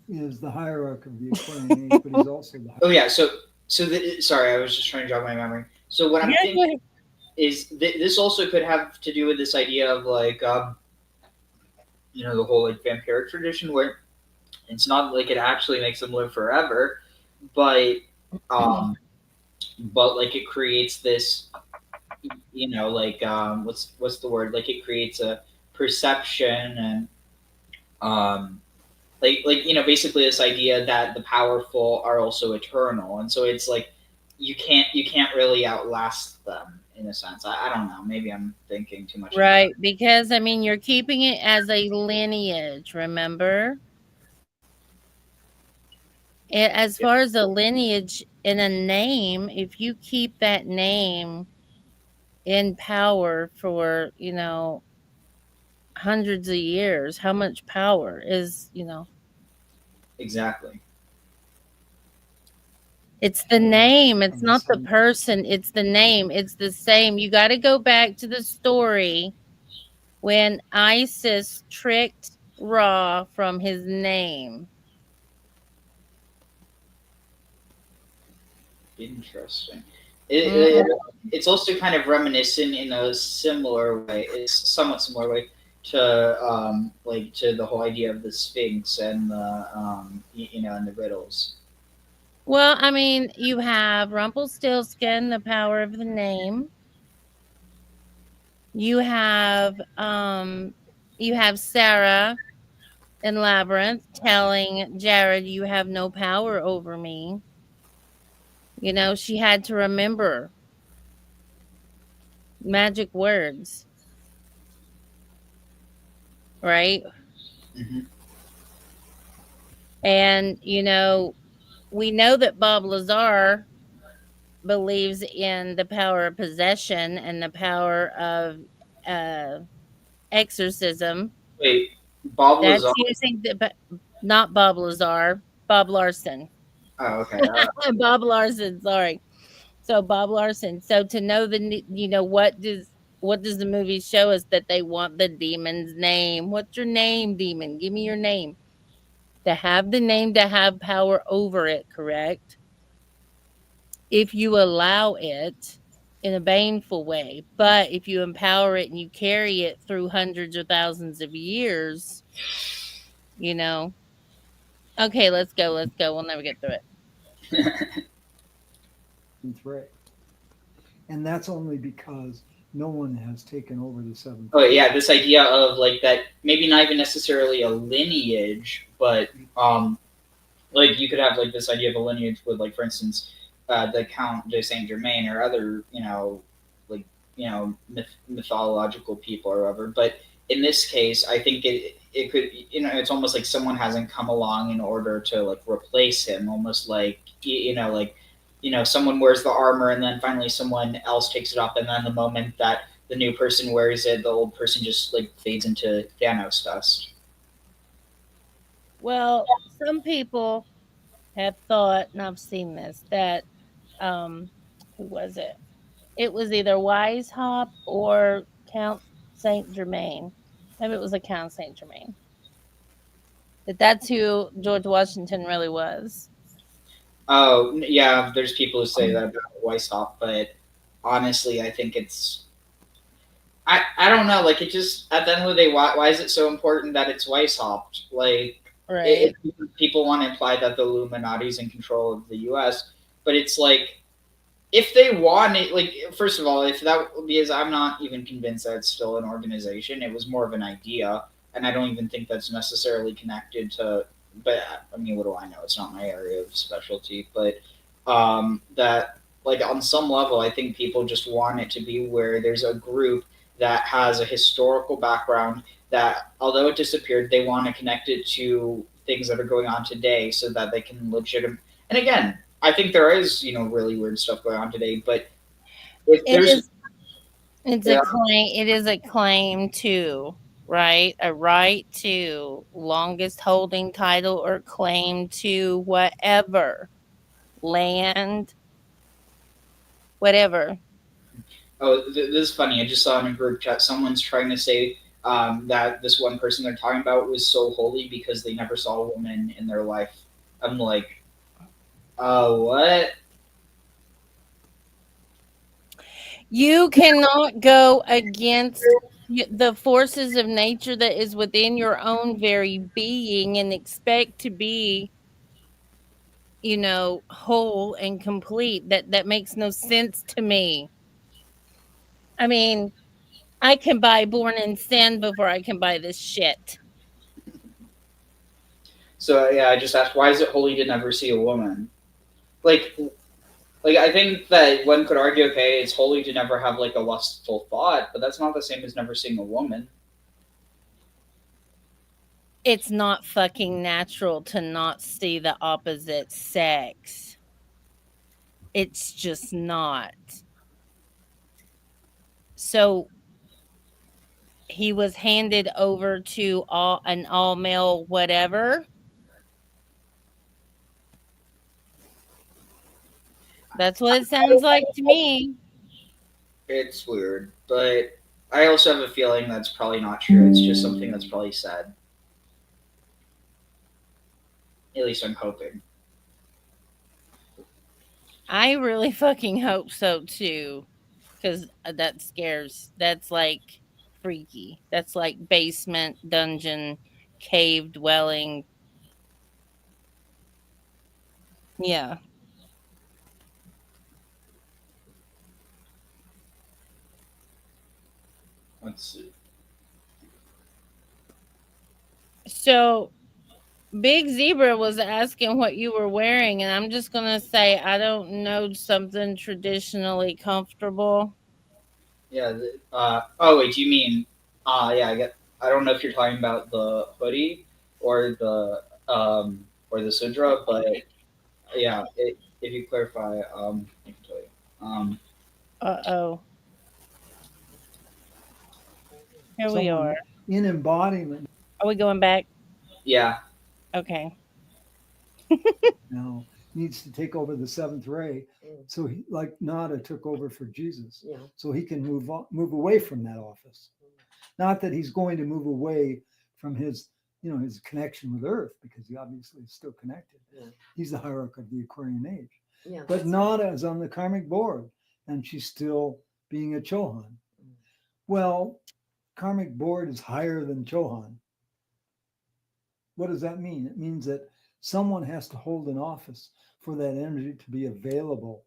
is the hierarch of the Aquarian age, but he's also the Oh yeah. Sorry, I was just trying to jog my memory. So what I'm Yeah, go thinking ahead. is this also could have to do with this idea of like the whole like vampiric tradition, where it's not like it actually makes them live forever, but um like it creates this, like what's the word, like it creates a perception, and like basically this idea that the powerful are also eternal, and so it's like you can't really outlast them in a sense. I don't know, maybe I'm thinking too much into Right, because I mean, you're keeping it as a lineage, remember? As that. far as a lineage in a name, if you keep that name in power for, hundreds of years. How much power is, Exactly. it's the name. It's of the not the sun. person. It's the name. It's the same. You got to go back to the story when Isis tricked Ra from his name. Interesting. Mhm. It's also kind of reminiscent in a similar way. It's somewhat similar way to like to the whole idea of the Sphinx and the and the riddles. Well, I mean, you have Rumpelstiltskin, the power of the name. You have Sarah in Labyrinth telling Jared, "You have no power over me." She had to remember magic words, right? Hmm. And we know that Bob Lazar believes in the power of possession and the power of uh exorcism. Wait, Bob That's Lazar. using not Bob Lazar, Bob Larson. Oh, okay. Bob Larson, sorry. So Bob Larson. So to know what does the movie show us? That they want the demon's name. What's your name, demon? Give me your name. To have the name, to have power over it, correct? If you allow it in a baneful way, but if you empower it and you carry it through hundreds or thousands of years, you know. Okay, let's go. Let's go. We'll never get through it. Ray. And that's only because no one has taken over the seventh. Oh yeah, this idea of like that maybe not even necessarily a lineage, but like you could have like this idea of a lineage with like for instance the Count de Saint Germain or other like mythological people or whatever. But in this case, I think it could it's almost like someone hasn't come along in order to like replace him, almost like someone wears the armor and then finally someone else takes it off, and then the moment that the new person wears it, the old person just like fades into Thanos dust. Well, some people have thought, and I've seen this, that who was it? It was either Weishaupt or Count Saint Germain. Maybe it was a Count Saint Germain. That's who George Washington really was. Oh yeah, there's people who say that about Weishaupt, but honestly, I think it's I don't know. Like it just at the end of the day, why is it so important that it's Weishaupt? Like Right. people want to imply that the Illuminati is in control of the U.S., but it's like if they want it, like first of all, if that because I'm not even convinced that it's still an organization. It was more of an idea, and I don't even think that's necessarily connected to. But I mean, what do I know? It's not my area of specialty, but that like on some level, I think people just want it to be where there's a group that has a historical background that, although it disappeared, they want to connect it to things that are going on today, so that they can legitimate. And again, I think there is, really weird stuff going on today. But if It there's, is it's yeah, a claim it is a claim to, right? A right to longest holding title or claim to whatever land, whatever. oh, this is funny. I just saw in a group chat someone's trying to say that this one person they're talking about was so holy because they never saw a woman in their life. I'm like, what? You cannot go against the forces of nature that is within your own very being and expect to be, whole and complete. That makes no sense to me. I mean, I can buy Born in Sin before I can buy this shit. So yeah, I just asked, why is it holy to never see a woman? Like, like I think that one could argue, okay, it's holy to never have like a lustful thought, but that's not the same as never seeing a woman. It's not fucking natural to not see the opposite sex. It's just not. So he was handed over to an all male whatever. That's what it sounds like to me. It's weird, but I also have a feeling that's probably not true. It's just something that's probably said. At least I'm hoping. I really fucking hope so too, because that's like freaky. That's like basement, dungeon, cave dwelling. Yeah. Let's see. So Big Zebra was asking what you were wearing, and I'm just gonna say I don't know, something traditionally comfortable. Yeah. Oh wait, do you mean? Yeah. I don't know if you're talking about the hoodie or the sudra, but yeah. If you clarify, I can tell you. Uh-oh. Here we Someone are. in embodiment Are we going back? Yeah. Okay. now needs to take over the seventh ray. Mm. So he, like Nada took over for Jesus, Yeah. so he can move away from that office. Not that he's going to move away from his, his connection with Earth, because he obviously is still connected. Yeah. He's the hierarch of the Aquarian age. Yeah. But Nada is on the karmic board, and she's still being a Chohan. Well, karmic board is higher than Chohan. What does that mean? It means that someone has to hold an office for that energy to be available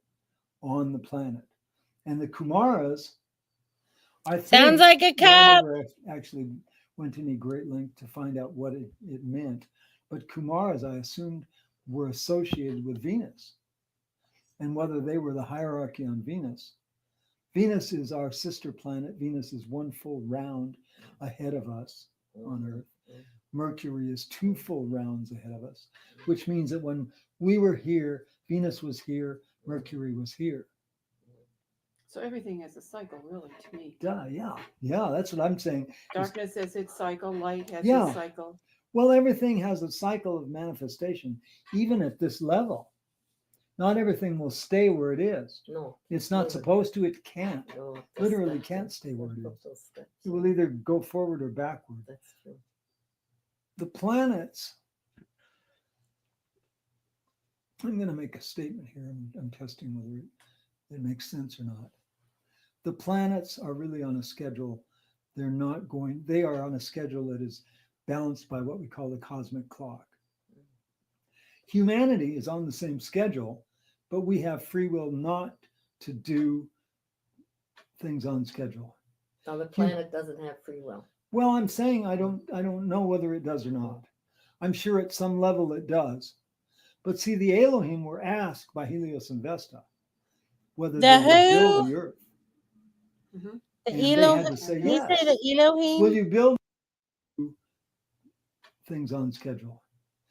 on the planet. And the Kumaras, I think, Sounds like a I cop. never actually went to any great length to find out what it meant. But Kumaras, I assumed, were associated with Venus. And whether they were the hierarchy on Venus. Venus is our sister planet. Venus is one full round ahead of us on Earth. Mercury is two full rounds ahead of us, which means that when we were here, Venus was here, Mercury was here. So everything has a cycle, really, to me. Yeah, that's what I'm saying. Darkness has its cycle, light has Yeah. its cycle. Well, everything has a cycle of manifestation, even at this level. Not everything will stay where it is. No. It's not supposed to, it can't. No. Literally can't stay where it is. It will either go forward or backward. That's true. The planets, I'm going to make a statement here. I'm testing whether it makes sense or not. The planets are really on a schedule. They are on a schedule that is balanced by what we call the cosmic clock. Humanity is on the same schedule, but we have free will not to do things on schedule. Now the planet doesn't have free will. Well, I'm saying I don't know whether it does or not. I'm sure at some level it does. But see, the Elohim were asked by Helios and Vesta whether they would build the Earth. Mm-hmm. And they had to say yes. You say the Elohim? Will you build things on schedule?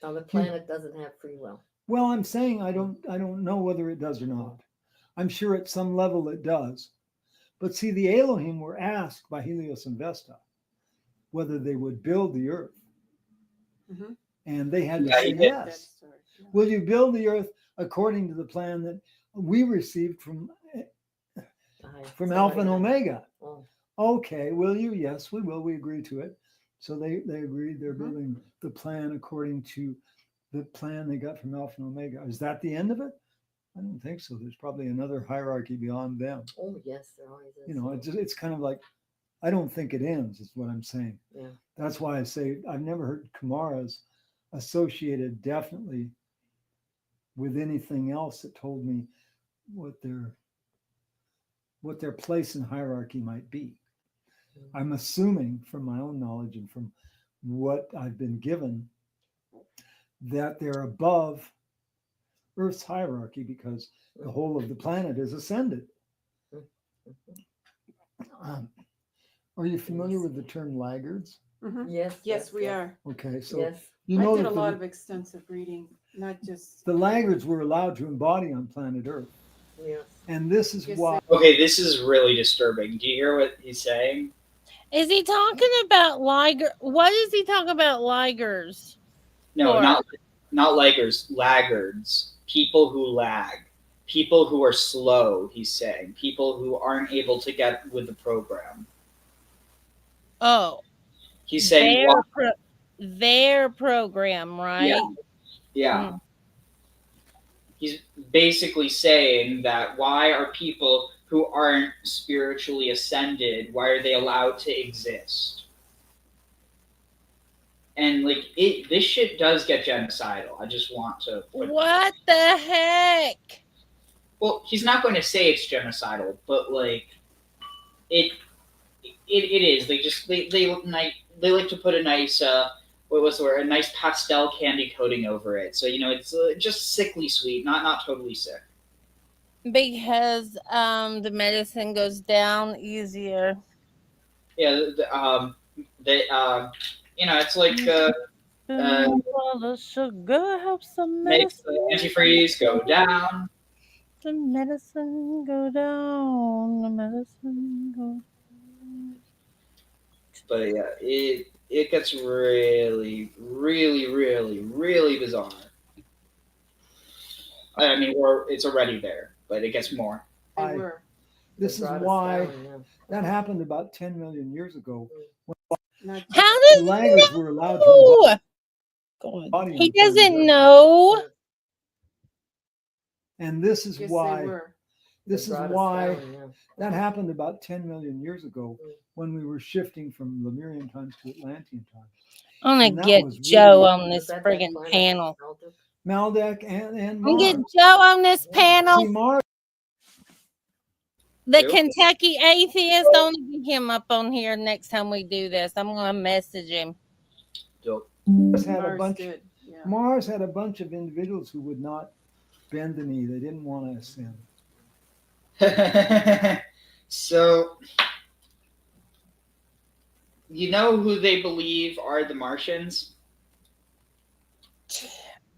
Now the planet doesn't have free will. Well, I'm saying I don't know whether it does or not. I'm sure at some level it does. But see, the Elohim were asked by Helios and Vesta whether they would build the Earth. Mm-hmm. And they had to say yes. Yeah. Will you build the Earth according to the plan that we received from Alpha and Omega? Oh. Okay, will you? Yes, we will. We agree to it. So they agreed they're building the plan according to the plan they got from Alpha and Omega. Is that the end of it? I don't think so. There's probably another hierarchy beyond them. Oh, yes, there always is. It's kind of like, I don't think it ends, is what I'm saying. Yeah. That's why I say I've never heard Kumaras associated definitely with anything else that told me what their place in hierarchy might be. I'm assuming from my own knowledge and from what I've been given that they're above Earth's hierarchy because the whole of the planet is ascended. Are you familiar with the term laggards? Mm-hmm. Yes, we are. Okay, so Yes. you know I did a that lot of extensive reading, not just the laggards were allowed to embody on planet Earth. Yes. And this is Yes, why Okay, this is really disturbing. Do you hear what he's saying? Is he talking about Liger? What is he talking about Ligers? No, Or- not laggers, laggards. People who lag. People who are slow, he's saying. People who aren't able to get with the program. Oh, He's saying their program, right? Yeah. Mm. He's basically saying that why are people who aren't spiritually ascended, why are they allowed to exist? And like this shit does get genocidal. I just want to What the heck? Well, he's not going to say it's genocidal, but like it is. They like to put a nice what was the word? A nice pastel candy coating over it. So it's just sickly sweet, not totally sick. Because the medicine goes down easier. Yeah, it's like the sugar helps the makes the antifreeze go down. The medicine go down. The medicine go down. But yeah, it gets really, really, really, really bizarre. I mean, it's already there, but it gets more. This is why that happened about 10 million years ago. How did laggards were allowed to God. He doesn't know. And this is Yes, why they were. that happened about 10 million years ago when we were shifting from Lemurian times to Atlantean times. I'm And gonna that get was Joe really- on this friggin' panel. Maldek and I'm Mars. gonna get Joe on this panel. See, Mars. The Joe? Kentucky atheist. I want to get him up on here next time we do this. I'm gonna message him. Dope. Mars had a Mars bunch. did, yeah. Mars had a bunch of individuals who would not bend the knee. They didn't want to ascend. So, you know who they believe are the Martians?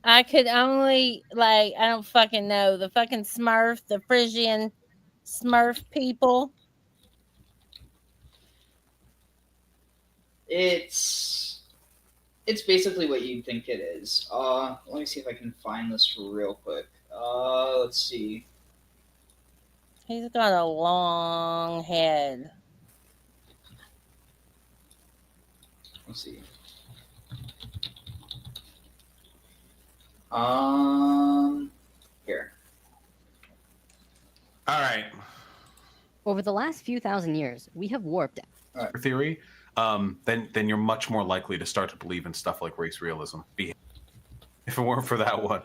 I could only I don't fucking know. The fucking Smurf, the Frisian Smurf people. It's basically what you'd think it is. Let me see if I can find this real quick. Let's see. He's got a long head. Let's see. Here. All right. Over the last few thousand years, we have warped Theory, then you're much more likely to start to believe in stuff like race realism. If it weren't for that one.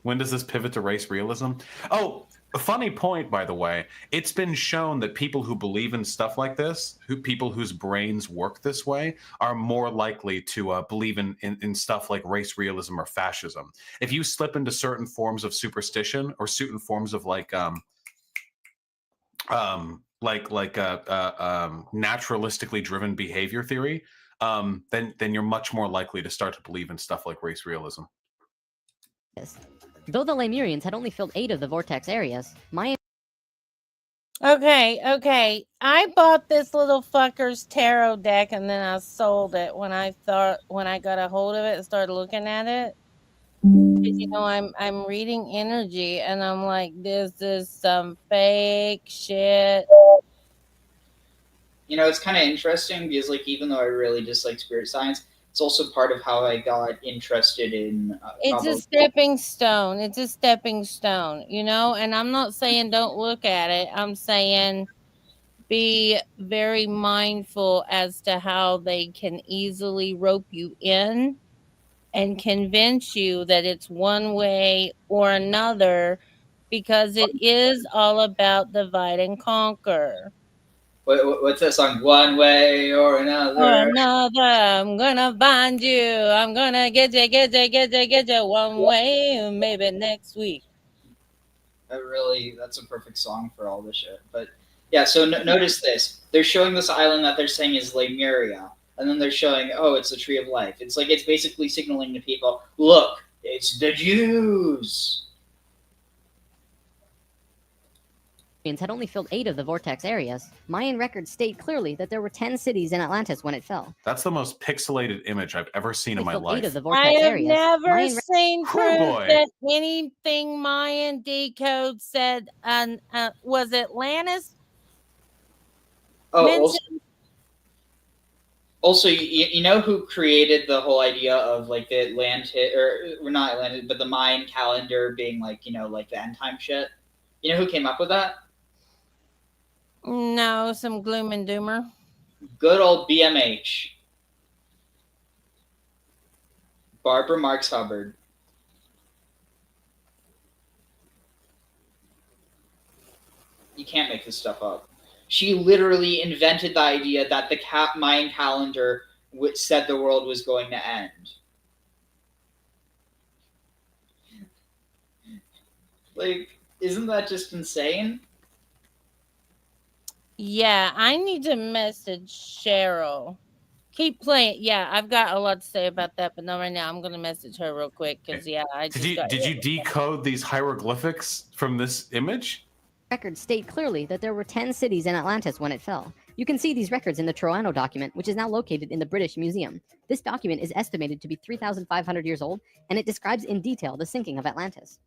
When does this pivot to race realism? Oh, a funny point, by the way. It's been shown that people who believe in stuff like this, people whose brains work this way, are more likely to believe in stuff like race realism or fascism. If you slip into certain forms of superstition or certain forms of naturalistically driven behavior theory, then you're much more likely to start to believe in stuff like race realism. Though the Lemurians had only filled 8 of the vortex areas, Maya. Okay. I bought this little fucker's tarot deck and then I sold it when I got a hold of it and started looking at it. I'm reading energy and I'm like, this is some fake shit. It's kind of interesting because, even though I really dislike spirit science, it's also part of how I got interested in. It's a stepping stone. And I'm not saying don't look at it. I'm saying be very mindful as to how they can easily rope you in and convince you that it's one way or another, because it is all about divide and conquer. What's that song? One way or another. I'm gonna find you. I'm gonna get you one way, maybe next week. That's a perfect song for all this shit. But yeah, so notice this. They're showing this island that they're saying is Lemuria. And then they're showing, it's the tree of life. It's basically signaling to people, look, it's the Jews. had only filled 8 of the vortex areas, Mayan records state clearly that there were 10 cities in Atlantis when it fell. That's the most pixelated image I've ever seen in my Only filled 8 life. of the I vortex have areas. never Mayan seen Oh, proof boy. that anything Mayan decode said was Atlantis Oh, mentioned. also, you know who created the whole idea of like the Atlantis, or not Atlantis, but the Mayan calendar being like, you know, like the end time shit? You know who came up with that? No, some gloom and doomer. Good old BMH. Barbara Marx Hubbard. You can't make this stuff up. She literally invented the idea that the Mayan calendar said the world was going to end. Like, isn't that just insane? Yeah, I need to message Cheryl. Keep playing. Yeah, I've got a lot to say about that, but not right now. I'm going to message her real quick because, yeah, I just Did you decode these hieroglyphics from this image? records state clearly that there were 10 cities in Atlantis when it fell. You can see these records in the Troano document, which is now located in the British Museum. This document is estimated to be 3,500 years old, and it describes in detail the sinking of Atlantis.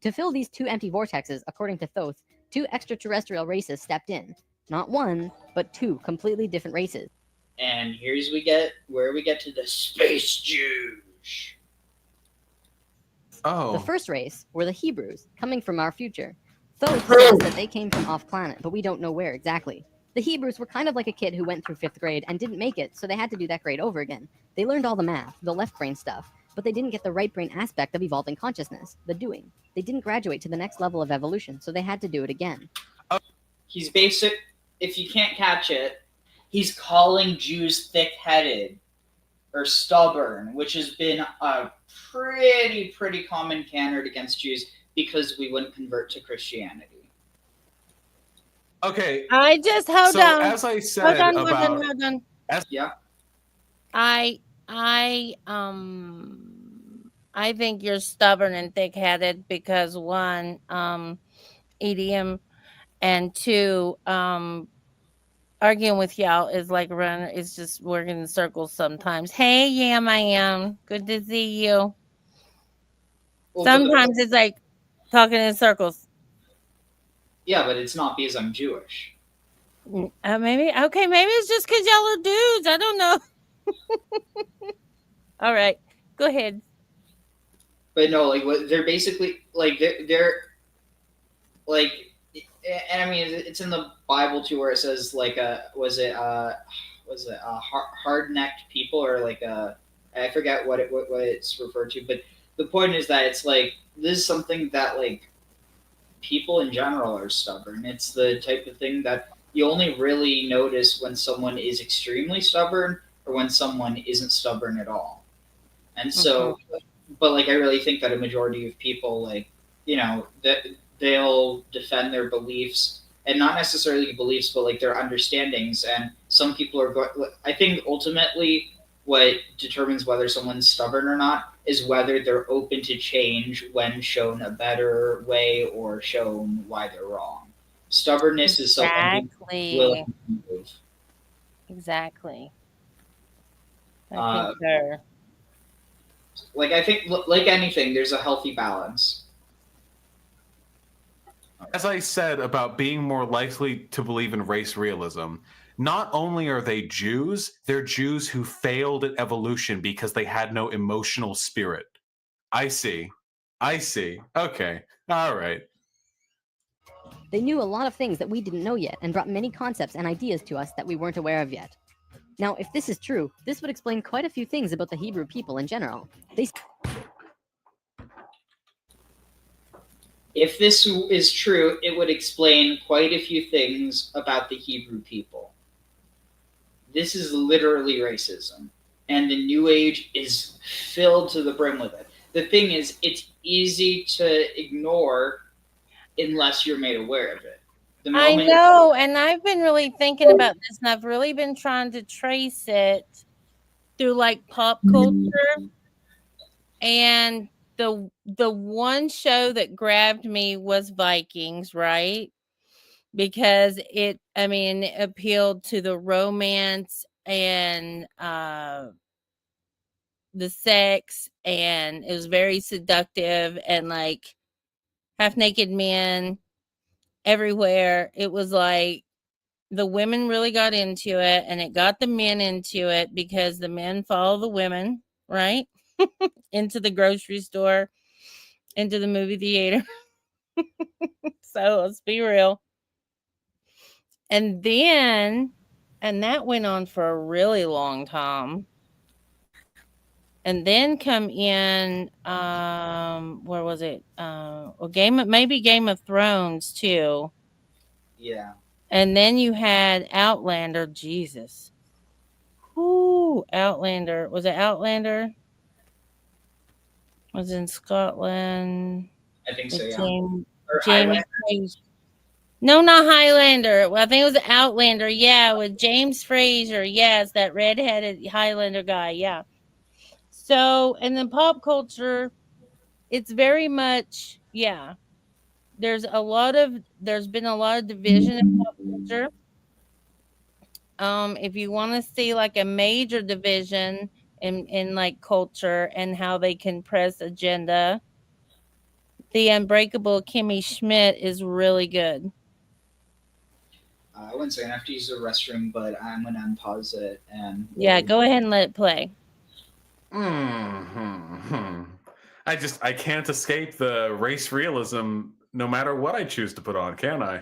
To fill these 2 empty vortexes, according to Thoth, 2 extraterrestrial races stepped in. Not 1, but 2 completely different races. And here's where we get to the space Jews. Oh. The first race were the Hebrews, coming from our future. Thoth says that they came from off-planet, but we don't know where exactly. The Hebrews were kind of like a kid who went through 5th grade and didn't make it, so they had to do that grade over again. They learned all the math, the left brain stuff, but they didn't get the right brain aspect of evolving consciousness, the doing. They didn't graduate to the next level of evolution, so they had to do it again. He's basic. If you can't catch it, he's calling Jews thick-headed or stubborn, which has been a pretty common canard against Jews because we wouldn't convert to Christianity. Okay. I just hold on. As I said hold on. Yeah. I think you're stubborn and thick-headed because 1, idiom, and 2, arguing with y'all is like it's just working in circles sometimes. Hey, Yam, I am. Good to see you. Well, Sometimes it's like talking in circles. Yeah, but it's not because I'm Jewish. Maybe it's just because y'all are dudes. I don't know. All right, go ahead. But no, like what they're basically like they're like, and I mean it's in the Bible too, where it says like hard-necked people, or like I forget what it's referred to, but the point is that it's like this is something that like people in general are stubborn. It's the type of thing that you only really notice when someone is extremely stubborn or when someone isn't stubborn at all. And so, but like I really think that a majority of people, like, you know, that they'll defend their beliefs, and not necessarily beliefs, but like their understandings. And some people are I think ultimately what determines whether someone's stubborn or not is whether they're open to change when shown a better way or shown why they're wrong. Stubbornness is someone who's willing to move. Exactly. I think like I think like anything, there's a healthy balance. As I said about being more likely to believe in race realism, not only are they Jews, they're Jews who failed at evolution because they had no emotional spirit. I see. Okay. All right. They knew a lot of things that we didn't know yet and brought many concepts and ideas to us that we weren't aware of yet. Now, if this is true, this would explain quite a few things about the Hebrew people in general. If this is true, it would explain quite a few things about the Hebrew people. This is literally racism, and the New Age is filled to the brim with it. The thing is, it's easy to ignore unless you're made aware of it. I know, and I've been really thinking about this, and I've really been trying to trace it through like pop culture. And the one show that grabbed me was Vikings, right? because it appealed to the romance and the sex, and it was very seductive, and like half naked men everywhere. It was like the women really got into it, and it got the men into it because the men follow the women, right? Into the grocery store, into the movie theater. So let's be real. And that went on for a really long time. And then come in, where was it? Game of Thrones too. Yeah. And then you had Outlander. Jesus. Ooh, Outlander. Was it Outlander? Was in Scotland. I think so, With yeah. James Highlander? Fraser. No, not Highlander. Well, I think it was Outlander. Yeah, with James Fraser. Yes, that redheaded Highlander guy. Yeah. So, and then pop culture, it's very much, yeah. There's been a lot of division in pop culture. If you want to see like a major division in like culture and how they can press agenda, The Unbreakable Kimmy Schmidt is really good. One second, I have to use the restroom, but I'm gonna unpause it and Yeah, go ahead and let it play. I can't escape the race realism no matter what I choose to put on, can I?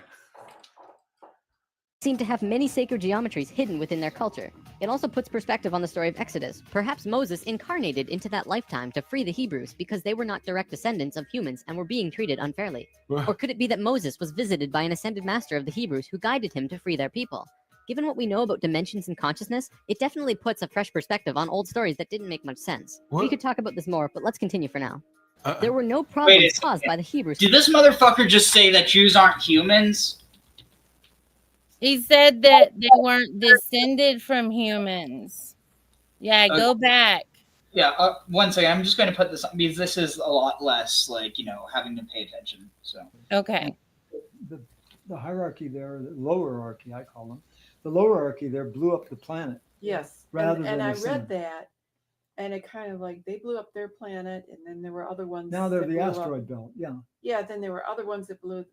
Seem to have many sacred geometries hidden within their culture. It also puts perspective on the story of Exodus. Perhaps Moses incarnated into that lifetime to free the Hebrews because they were not direct descendants of humans and were being treated unfairly. Or could it be that Moses was visited by an ascended master of the Hebrews who guided him to free their people? Given what we know about dimensions and consciousness, it definitely puts a fresh perspective on old stories that didn't make much sense. We could talk about this more, but let's continue for now. There were no problems caused by the Hebrews. Did this motherfucker just say that Jews aren't humans? He said that they weren't descended from humans. Yeah, go back. Yeah, one second. I'm just going to put this on because this is a lot less like, having to pay attention. So okay. The hierarchy there, the lower hierarchy, I call them, the lower hierarchy there blew up the planet. Yes, and I read that, and it kind of like they blew up their planet, and then there were other ones. Now they're the asteroid belt. Yeah. Yeah. Then there were other ones that blew.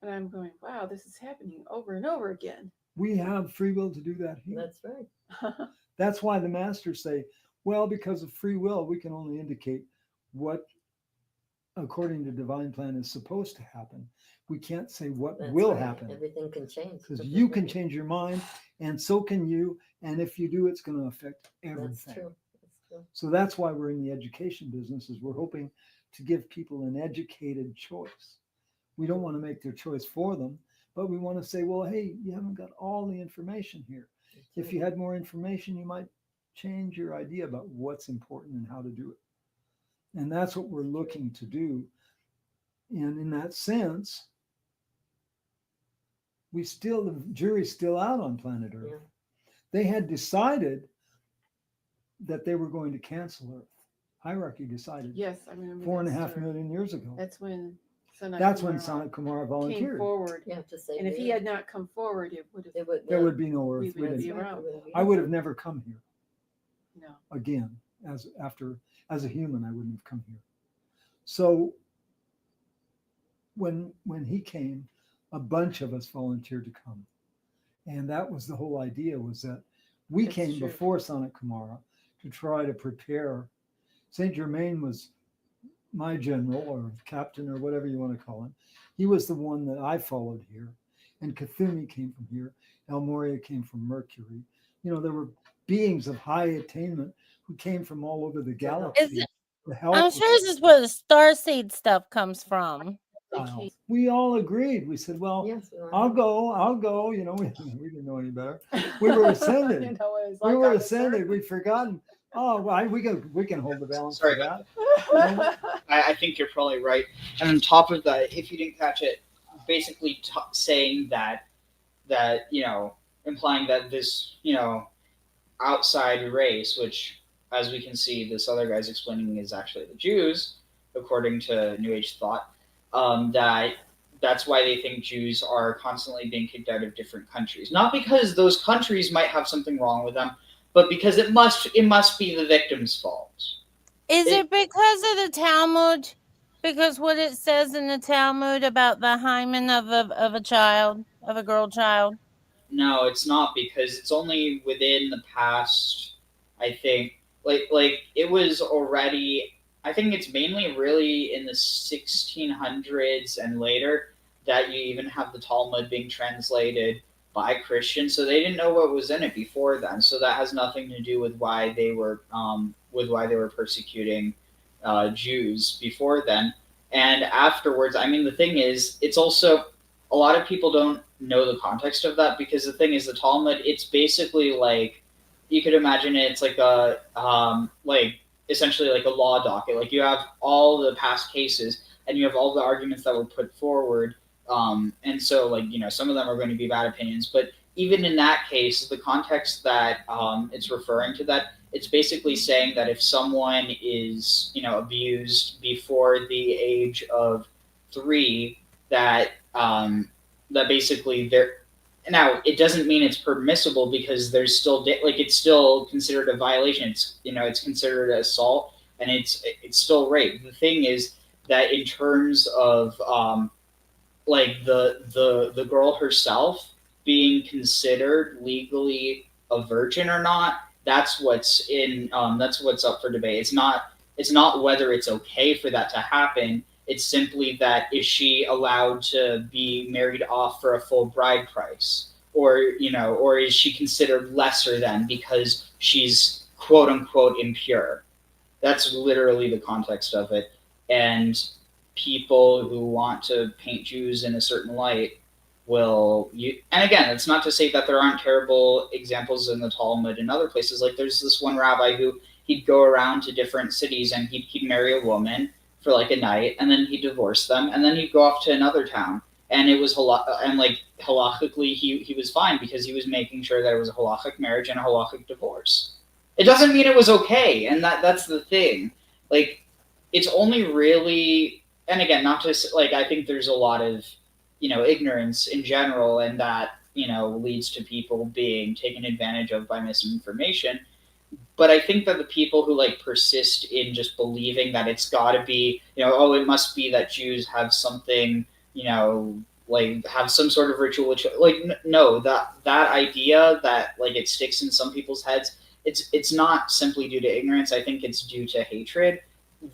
And I'm going, wow, this is happening over and over again. We have free will to do that here. That's right. That's why the masters say, well, because of free will, we can only indicate what, according to divine plan, is supposed to happen. We can't say what will happen. Everything can change. Because you can change your mind, and so can you. And if you do, it's going to affect everything. That's true. So that's why we're in the education business, is we're hoping to give people an educated choice. We don't want to make their choice for them, but we want to say, well, hey, you haven't got all the information here. If you had more information, you might change your idea about what's important and how to do it. And that's what we're looking to do. And in that sense, the jury's still out on planet Earth. Yeah. They had decided that they were going to cancel Earth. Hierarchy decided. Yes, I remember. 4.5 million years ago. That's when Sanat Kumara volunteered. Came forward. Yeah, to say and if he had not come forward, there would be no Earth. I would have never come here. No. Again, as a human, I wouldn't have come here. So when he came, a bunch of us volunteered to come, and that was the whole idea. Was that we came before Sanat Kumara to try to prepare. Saint Germain was my general or captain or whatever you want to call him. He was the one that I followed here. And Cthulhu came from here. El Moria came from Mercury. There were beings of high attainment who came from all over the galaxy. I'm sure this is where the starseed stuff comes from. We all agreed. We said, well, yes, I'll go. We didn't know any better. We were ascended. We were ascended. We'd forgotten. Oh, well, we can hold the balance for that. I think you're probably right. And on top of that, if you didn't catch it, basically saying that implying that this outside race, which as we can see, this other guy's explaining is actually the Jews, according to New Age thought, that that's why they think Jews are constantly being kicked out of different countries. Not because those countries might have something wrong with them, but because it must be the victim's fault. Is it because of the Talmud? Because what it says in the Talmud about the hymen of a child, of a girl child? No, it's not, because it's only within the past, I think, like it was already, I think it's mainly really in the 1600s and later that you even have the Talmud being translated by Christians, so they didn't know what was in it before then. So that has nothing to do with why they were persecuting Jews before then. And afterwards, I mean, the thing is, it's also, a lot of people don't know the context of that, because the thing is, the Talmud, it's basically like, you could imagine it's like a like essentially like a law docket. Like you have all the past cases and you have all the arguments that were put forward, and so, like, you know, some of them are going to be bad opinions, but even in that case, the context that it's referring to, that it's basically saying that if someone is, you know, abused before the age of 3, that that basically they're, now it doesn't mean it's permissible, because there's still like, it's still considered a violation. It's, you know, it's considered assault, and it's still rape. The thing is that in terms of like the girl herself being considered legally a virgin or not, that's what's up for debate. It's not whether it's okay for that to happen. It's simply that, is she allowed to be married off for a full bride price, or, you know, or is she considered lesser than because she's quote unquote impure? That's literally the context of it. And people who want to paint Jews in a certain light will, and again, it's not to say that there aren't terrible examples in the Talmud and other places. Like, there's this one rabbi who, he'd go around to different cities and he'd marry a woman for like a night, and then he'd divorce them, and then he'd go off to another town, and it was halachically he was fine, because he was making sure that it was a halachic marriage and a halachic divorce. It doesn't mean it was okay, and that's the thing. Like, it's only really, and again, not just, like, I think there's a lot of, you know, ignorance in general, and that, you know, leads to people being taken advantage of by misinformation. But I think that the people who, like, persist in just believing that it's got to be, you know, oh, it must be that Jews have something, you know, like, have some sort of ritual, like, no, that idea that, like, it sticks in some people's heads, it's not simply due to ignorance. I think it's due to hatred,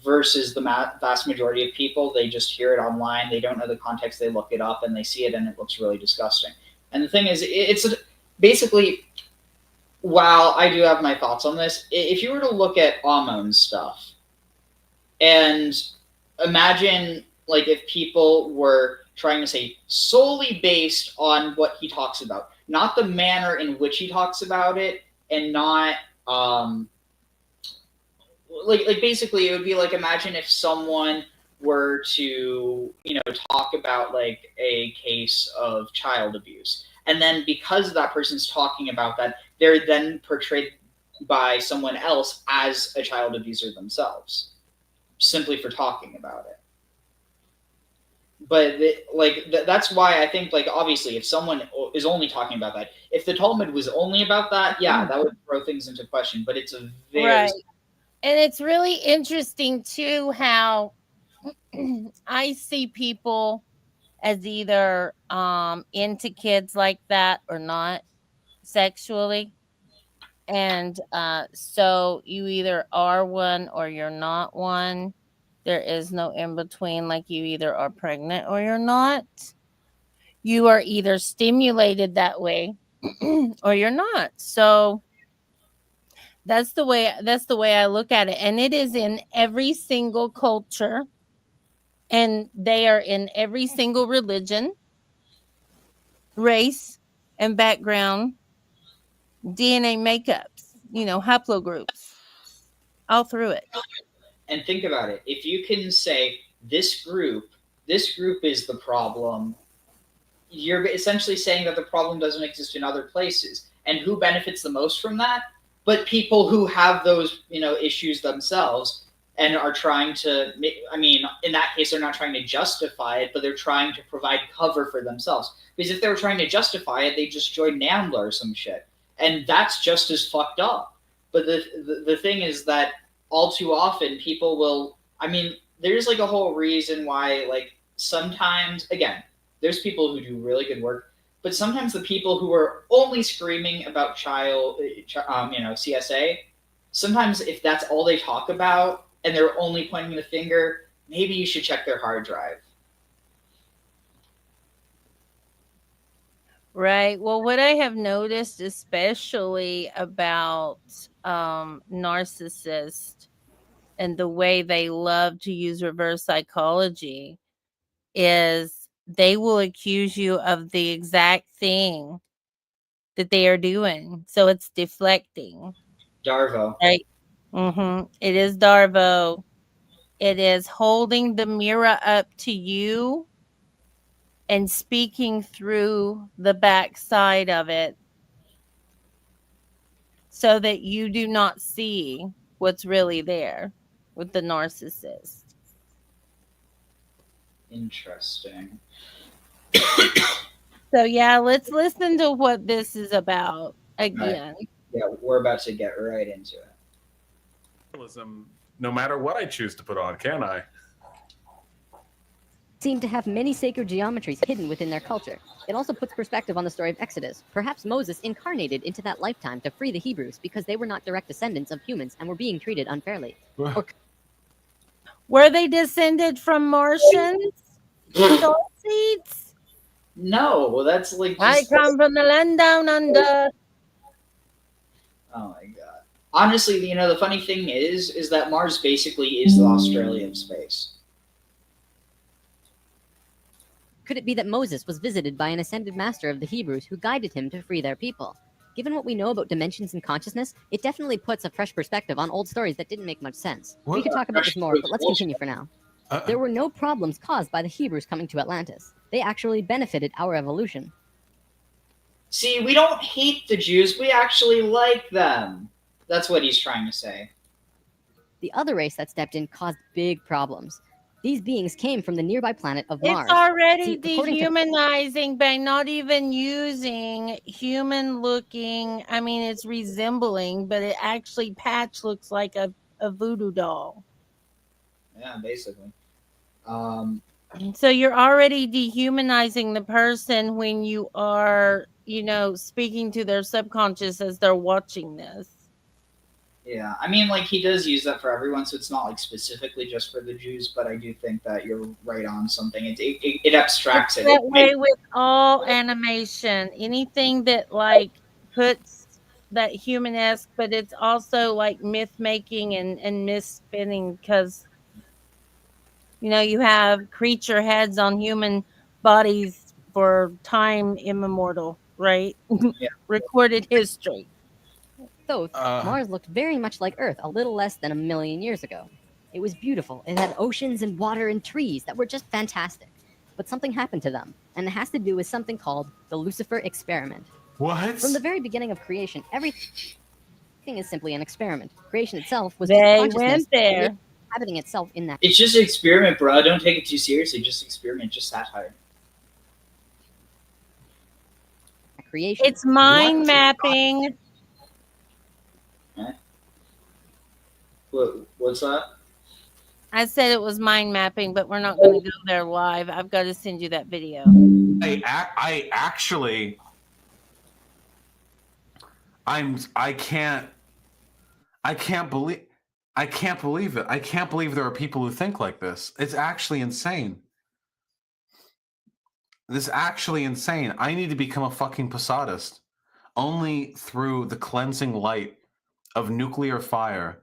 versus the vast majority of people, they just hear it online, they don't know the context, they look it up, and they see it, and it looks really disgusting. And the thing is, it's basically, while I do have my thoughts on this, if you were to look at Amon's stuff and imagine, like, if people were trying to say solely based on what he talks about, not the manner in which he talks about it, and not like basically, it would be like, imagine if someone were to, you know, talk about like a case of child abuse, and then because that person's talking about that, they're then portrayed by someone else as a child abuser themselves, simply for talking about it. But that's why I think, like, obviously, if someone is only talking about that, if the Talmud was only about that, yeah, that would throw things into question. But it's a very right. And it's really interesting too how I see people as either into kids like that or not sexually. And so you either are one or you're not one. There is no in between, like you either are pregnant or you're not. You are either stimulated that way or you're not. So that's the way I look at it. And it is in every single culture, and they are in every single religion, race, and background, DNA makeups, you know, haplogroups, all through it. And think about it. If you can say this group is the problem, you're essentially saying that the problem doesn't exist in other places. And who benefits the most from that? But people who have those, you know, issues themselves. and are trying to, I mean, in that case, they're not trying to justify it, but they're trying to provide cover for themselves. Because if they were trying to justify it, they just joined NAMBLA or some shit. And that's just as fucked up. But the thing is that all too often people will, I mean, there's like a whole reason why, like, sometimes, again, there's people who do really good work, but sometimes the people who are only screaming about CSA, sometimes if that's all they talk about and they're only pointing the finger, maybe you should check their hard drive. Right. Well, what I have noticed, especially about narcissists and the way they love to use reverse psychology, is they will accuse you of the exact thing that they are doing. So it's deflecting. Darvo. Right. It is Darvo. It is holding the mirror up to you and speaking through the backside of it so that you do not see what's really there with the narcissist. Interesting. So yeah, let's listen to what this is about again. Right. Yeah, we're about to get right into it. No matter what I choose to put on, can I? Seem to have many sacred geometries hidden within their culture. It also puts perspective on the story of Exodus. Perhaps Moses incarnated into that lifetime to free the Hebrews because they were not direct descendants of humans and were being treated unfairly. Were they descended from Martians? Seeds? No, that's like I just, come from the land down under. oh my god. Honestly, you know, the funny thing is that Mars basically is the Australia of space. Could it be that Moses was visited by an ascended master of the Hebrews who guided him to free their people? Given what we know about dimensions and consciousness, it definitely puts a fresh perspective on old stories that didn't make much sense. We could talk about this more, but let's continue for now. There were no problems caused by the Hebrews coming to Atlantis. They actually benefited our evolution. See, we don't hate the Jews, we actually like them. That's what he's trying to say. The other race that stepped in caused big problems. These beings came from the nearby planet of Mars. It's already See, dehumanizing by not even using human looking, I mean, it's resembling, but it actually Patch looks like a voodoo doll. Yeah, basically. So you're already dehumanizing the person when you are, you know, speaking to their subconscious as they're watching this. Yeah, I mean, like, he does use that for everyone, so it's not like specifically just for the Jews, but I do think that you're right on something. It abstracts It's it. that way with all animation. Anything that like puts that human-esque, but it's also like myth making and myth spinning, because you know you have creature heads on human bodies for time immemorial, right? Yeah. Recorded history. So, Mars looked very much like Earth a little less than 1 million years ago. It was beautiful. It had oceans and water and trees that were just fantastic. But something happened to them, and it has to do with something called the Lucifer experiment. What? From the very beginning of creation, everything is simply an experiment. Creation itself was They just consciousness went there. inhabiting itself in that. It's just an experiment, bro. Don't take it too seriously. Just experiment, just satire. Creation. It's mind mapping. What's that? I said it was mind mapping, but we're not going to go there live. I've got to send you that video. I actually, I can't believe it. I can't believe there are people who think like this. It's actually insane. This is actually insane. I need to become a fucking Posadist. Only through the cleansing light of nuclear fire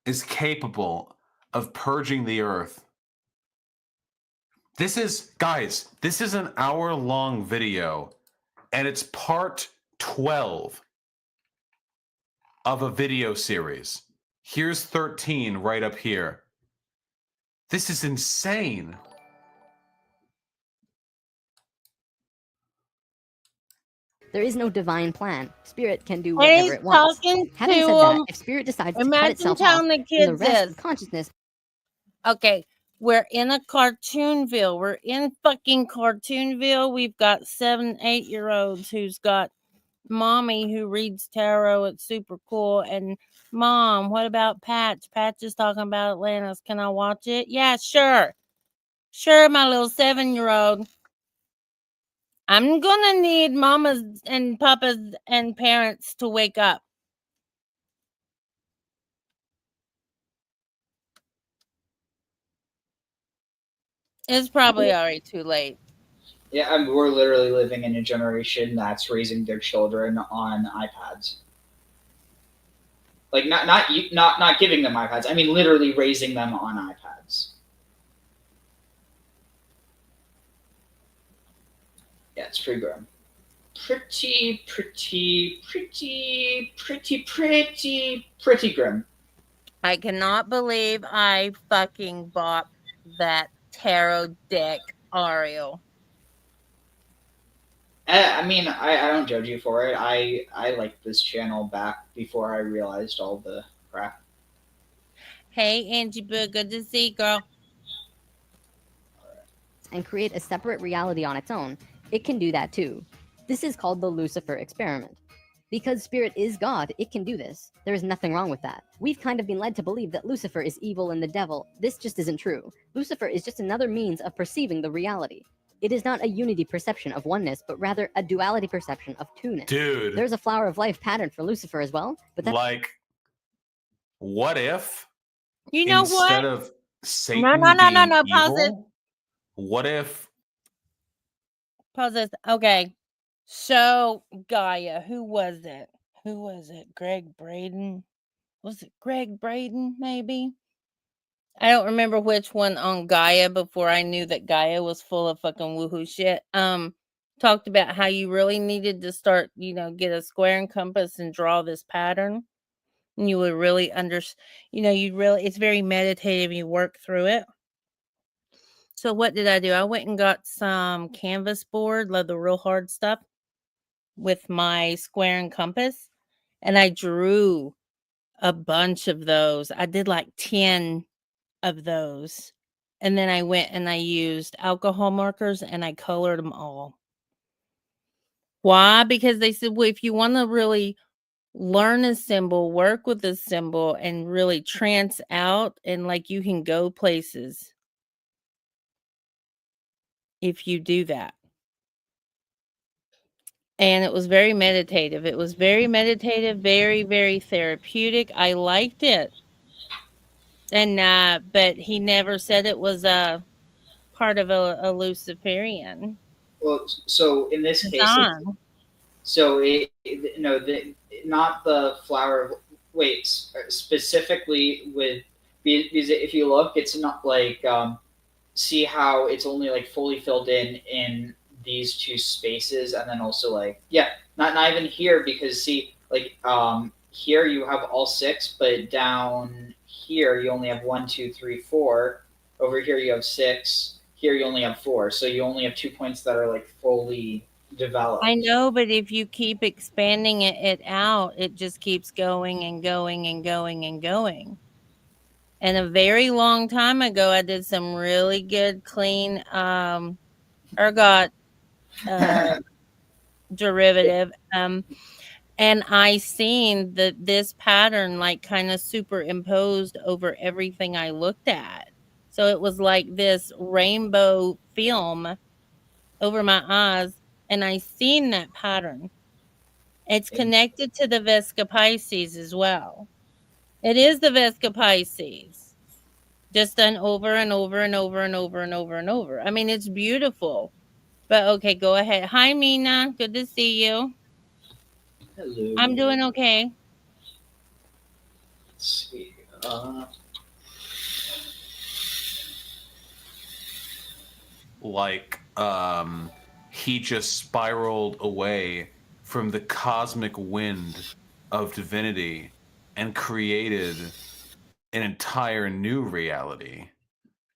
is capable of purging the earth. This is, guys, this is an hour-long video, and it's part 12 of a video series. Here's 13 right up here. This is insane. There is no divine plan. Spirit can do And whatever he's it wants. talking Having to said that, him. if spirit decides to cut Imagine itself off telling the from the kids rest this. of consciousness, Okay, we're in a Cartoonville. We're in fucking Cartoonville. We've got 7, 8-year-olds who's got mommy who reads tarot. It's super cool. And mom, what about Patch? Patch is talking about Atlantis. Can I watch it? Yeah, sure. Sure, my little 7-year-old. I'm gonna need mamas and papas and parents to wake up. It's probably already too late. Yeah, I mean, we're literally living in a generation that's raising their children on iPads. Like not giving them iPads. I mean, literally raising them on iPads. Yeah, it's pretty grim. Pretty grim. I cannot believe I fucking bought that tarot deck, Ariel. I mean, I don't judge you for it. I liked this channel back before I realized all the crap. Hey, Angie Boo, good to see you, girl. and create a separate reality on its own, it can do that too. This is called the Lucifer experiment. Because spirit is God, it can do this. There is nothing wrong with that. We've kind of been led to believe that Lucifer is evil and the devil. This just isn't true. Lucifer is just another means of perceiving the reality. It is not a unity perception of oneness, but rather a duality perception of two-ness. Dude. There's a flower of life pattern for Lucifer as well, but that's like, what if You know instead what? of Satan No. being Pause it. evil, what if Pause this. Okay. So, Gaia, who was it? Greg Braden? Was it Greg Braden, maybe? I don't remember which one on Gaia before I knew that Gaia was full of fucking woohoo shit. Talked about how you really needed to start, get a square and compass and draw this pattern. And you would really it's very meditative. You work through it. So what did I do? I went and got some canvas board, like the real hard stuff, with my square and compass. And I drew a bunch of those. I did like 10 of those. And then I went and I used alcohol markers and I colored them all. Why? Because they said, well, if you want to really learn a symbol, work with a symbol, and really trance out, and like you can go places if you do that. And it was very meditative. It was very meditative, very, very therapeutic. I liked it. And but he never said it was a part of a Luciferian Well, so in this case, design. so not the flower of wait specifically with because if you look, it's not like see how it's only like fully filled in these two spaces, and then also like not even here, because see like here you have all 6, but down here you only have 1, 2, 3, 4. Over here you have 6. Here you only have 4. So you only have 2 points that are like fully developed. I know, but if you keep expanding it out, it just keeps going and going and going and going. And a very long time ago, I did some really good, clean ergot derivative. And I seen that this pattern like kind of superimposed over everything I looked at. So it was like this rainbow film over my eyes, and I seen that pattern. It's connected to the Vesica Pisces as well. It is the Vesica Pisces, just done over and over and over and over and over and over. I mean, it's beautiful. But okay, go ahead. Hi, Mina. Good to see you. Hello. I'm doing okay. Let's see. like he just spiraled away from the cosmic wind of divinity and created an entire new reality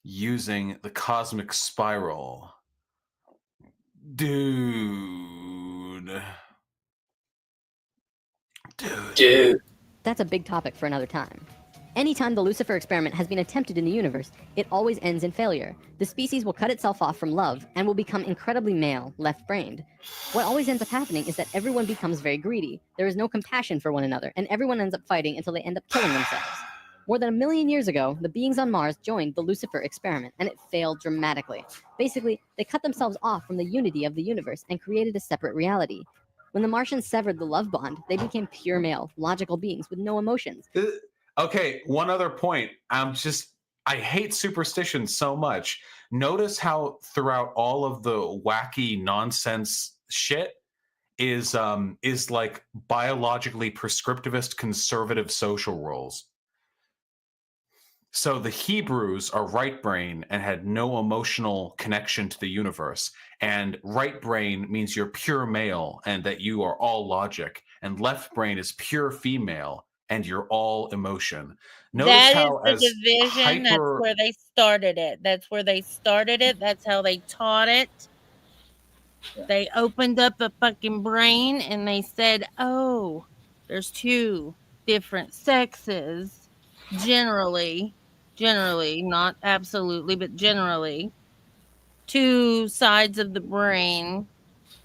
using the cosmic spiral. Dude. Dude. That's a big topic for another time. Anytime the Lucifer experiment has been attempted in the universe, it always ends in failure. The species will cut itself off from love and will become incredibly male, left-brained. What always ends up happening is that everyone becomes very greedy. There is no compassion for one another, and everyone ends up fighting until they end up killing themselves. More than 1 million years ago, the beings on Mars joined the Lucifer experiment, and it failed dramatically. Basically, they cut themselves off from the unity of the universe and created a separate reality. When the Martians severed the love bond, they became pure male, logical beings with no emotions. Okay, one other point. I hate superstition so much. Notice how throughout all of the wacky nonsense shit is like biologically prescriptivist conservative social roles. So the Hebrews are right brain and had no emotional connection to the universe. And right brain means you're pure male and that you are all logic. And left brain is pure female and you're all emotion. Notice That how is the division. That's where they started it. That's where they started it. That's how they taught it. Yeah. They opened up a fucking brain and they said, oh, there's two different sexes. Generally, not absolutely, but generally, two sides of the brain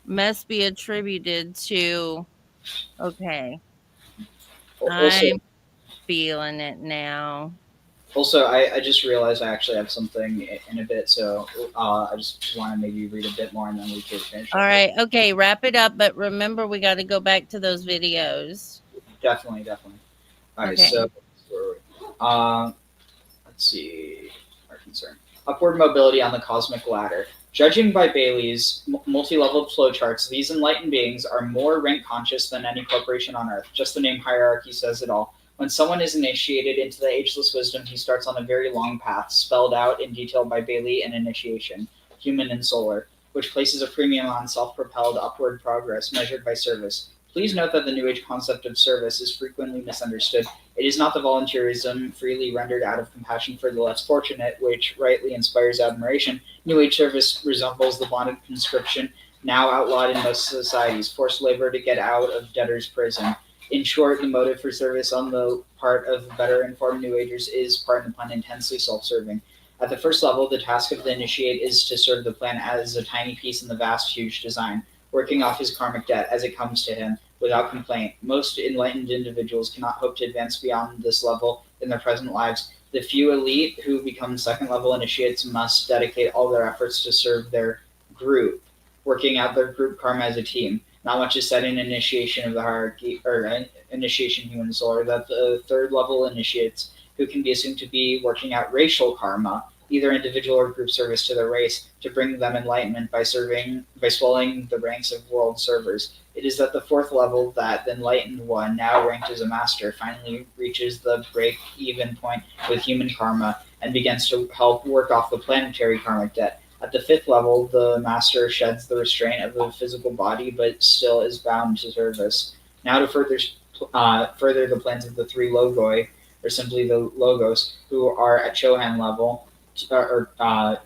must be attributed to, okay, Also, I'm feeling it now. Also, I just realized I actually have something in a bit, so I just want to maybe read a bit more and then we can finish. All right, okay, wrap it up, but remember we got to go back to those videos. Definitely. All right, Okay. so let's see. Our concern: upward mobility on the cosmic ladder. Judging by Bailey's multi-level flowcharts, these enlightened beings are more rank conscious than any corporation on Earth. Just the name hierarchy says it all. When someone is initiated into the ageless wisdom, he starts on a very long path, spelled out in detail by Bailey in Initiation, Human and Solar, which places a premium on self-propelled upward progress measured by service. Please note that the New Age concept of service is frequently misunderstood. It is not the volunteerism freely rendered out of compassion for the less fortunate, which rightly inspires admiration. New Age service resembles the bonded conscription now outlawed in most societies, forced labor to get out of debtor's prison. In short, the motive for service on the part of better informed New Agers is, pardon the pun, intensely self-serving. At the first level, the task of the initiate is to serve the plan as a tiny piece in the vast, huge design, working off his karmic debt as it comes to him without complaint. Most enlightened individuals cannot hope to advance beyond this level in their present lives. The few elite who become second-level initiates must dedicate all their efforts to serve their group, working out their group karma as a team. Not much is said in Initiation of the Hierarchy, or Initiation Human and Solar, that the third-level initiates, who can be assumed to be working out racial karma, either individual or group service to their race, to bring them enlightenment by swelling the ranks of world servers. It is at the fourth level that the enlightened one, now ranked as a master, finally reaches the break-even point with human karma and begins to help work off the planetary karmic debt. At the fifth level, the master sheds the restraint of the physical body, but still is bound to service. Now to further the plans of the three logoi, or simply the logos, who are at Chohan level,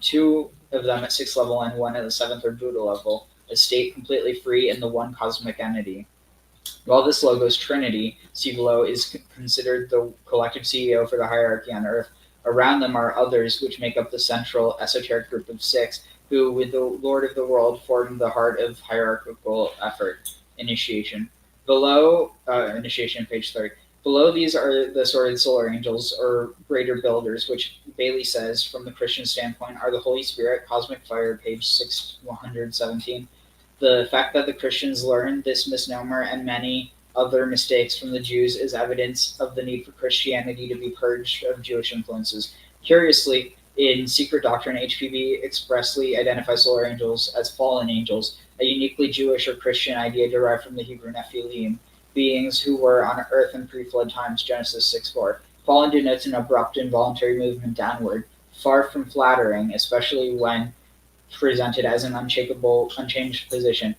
two of them at sixth level and one at the seventh or Buddha level, a state completely free in the one cosmic entity. While this logos trinity, see below, is considered the collective CEO for the hierarchy on Earth, around them are others which make up the central esoteric group of six, who, with the Lord of the world, form the heart of hierarchical effort. Initiation. Below, initiation, page 30. Below these are the assorted solar angels, or greater builders, which Bailey says, from the Christian standpoint, are the Holy Spirit, cosmic fire, page 117. The fact that the Christians learned this misnomer and many other mistakes from the Jews is evidence of the need for Christianity to be purged of Jewish influences. Curiously, in Secret Doctrine, HPB expressly identifies solar angels as fallen angels, a uniquely Jewish or Christian idea derived from the Hebrew Nephilim, beings who were on Earth in pre-flood times, Genesis 6:4. Fallen denotes an abrupt, involuntary movement downward, far from flattering, especially when presented as an unchanged position.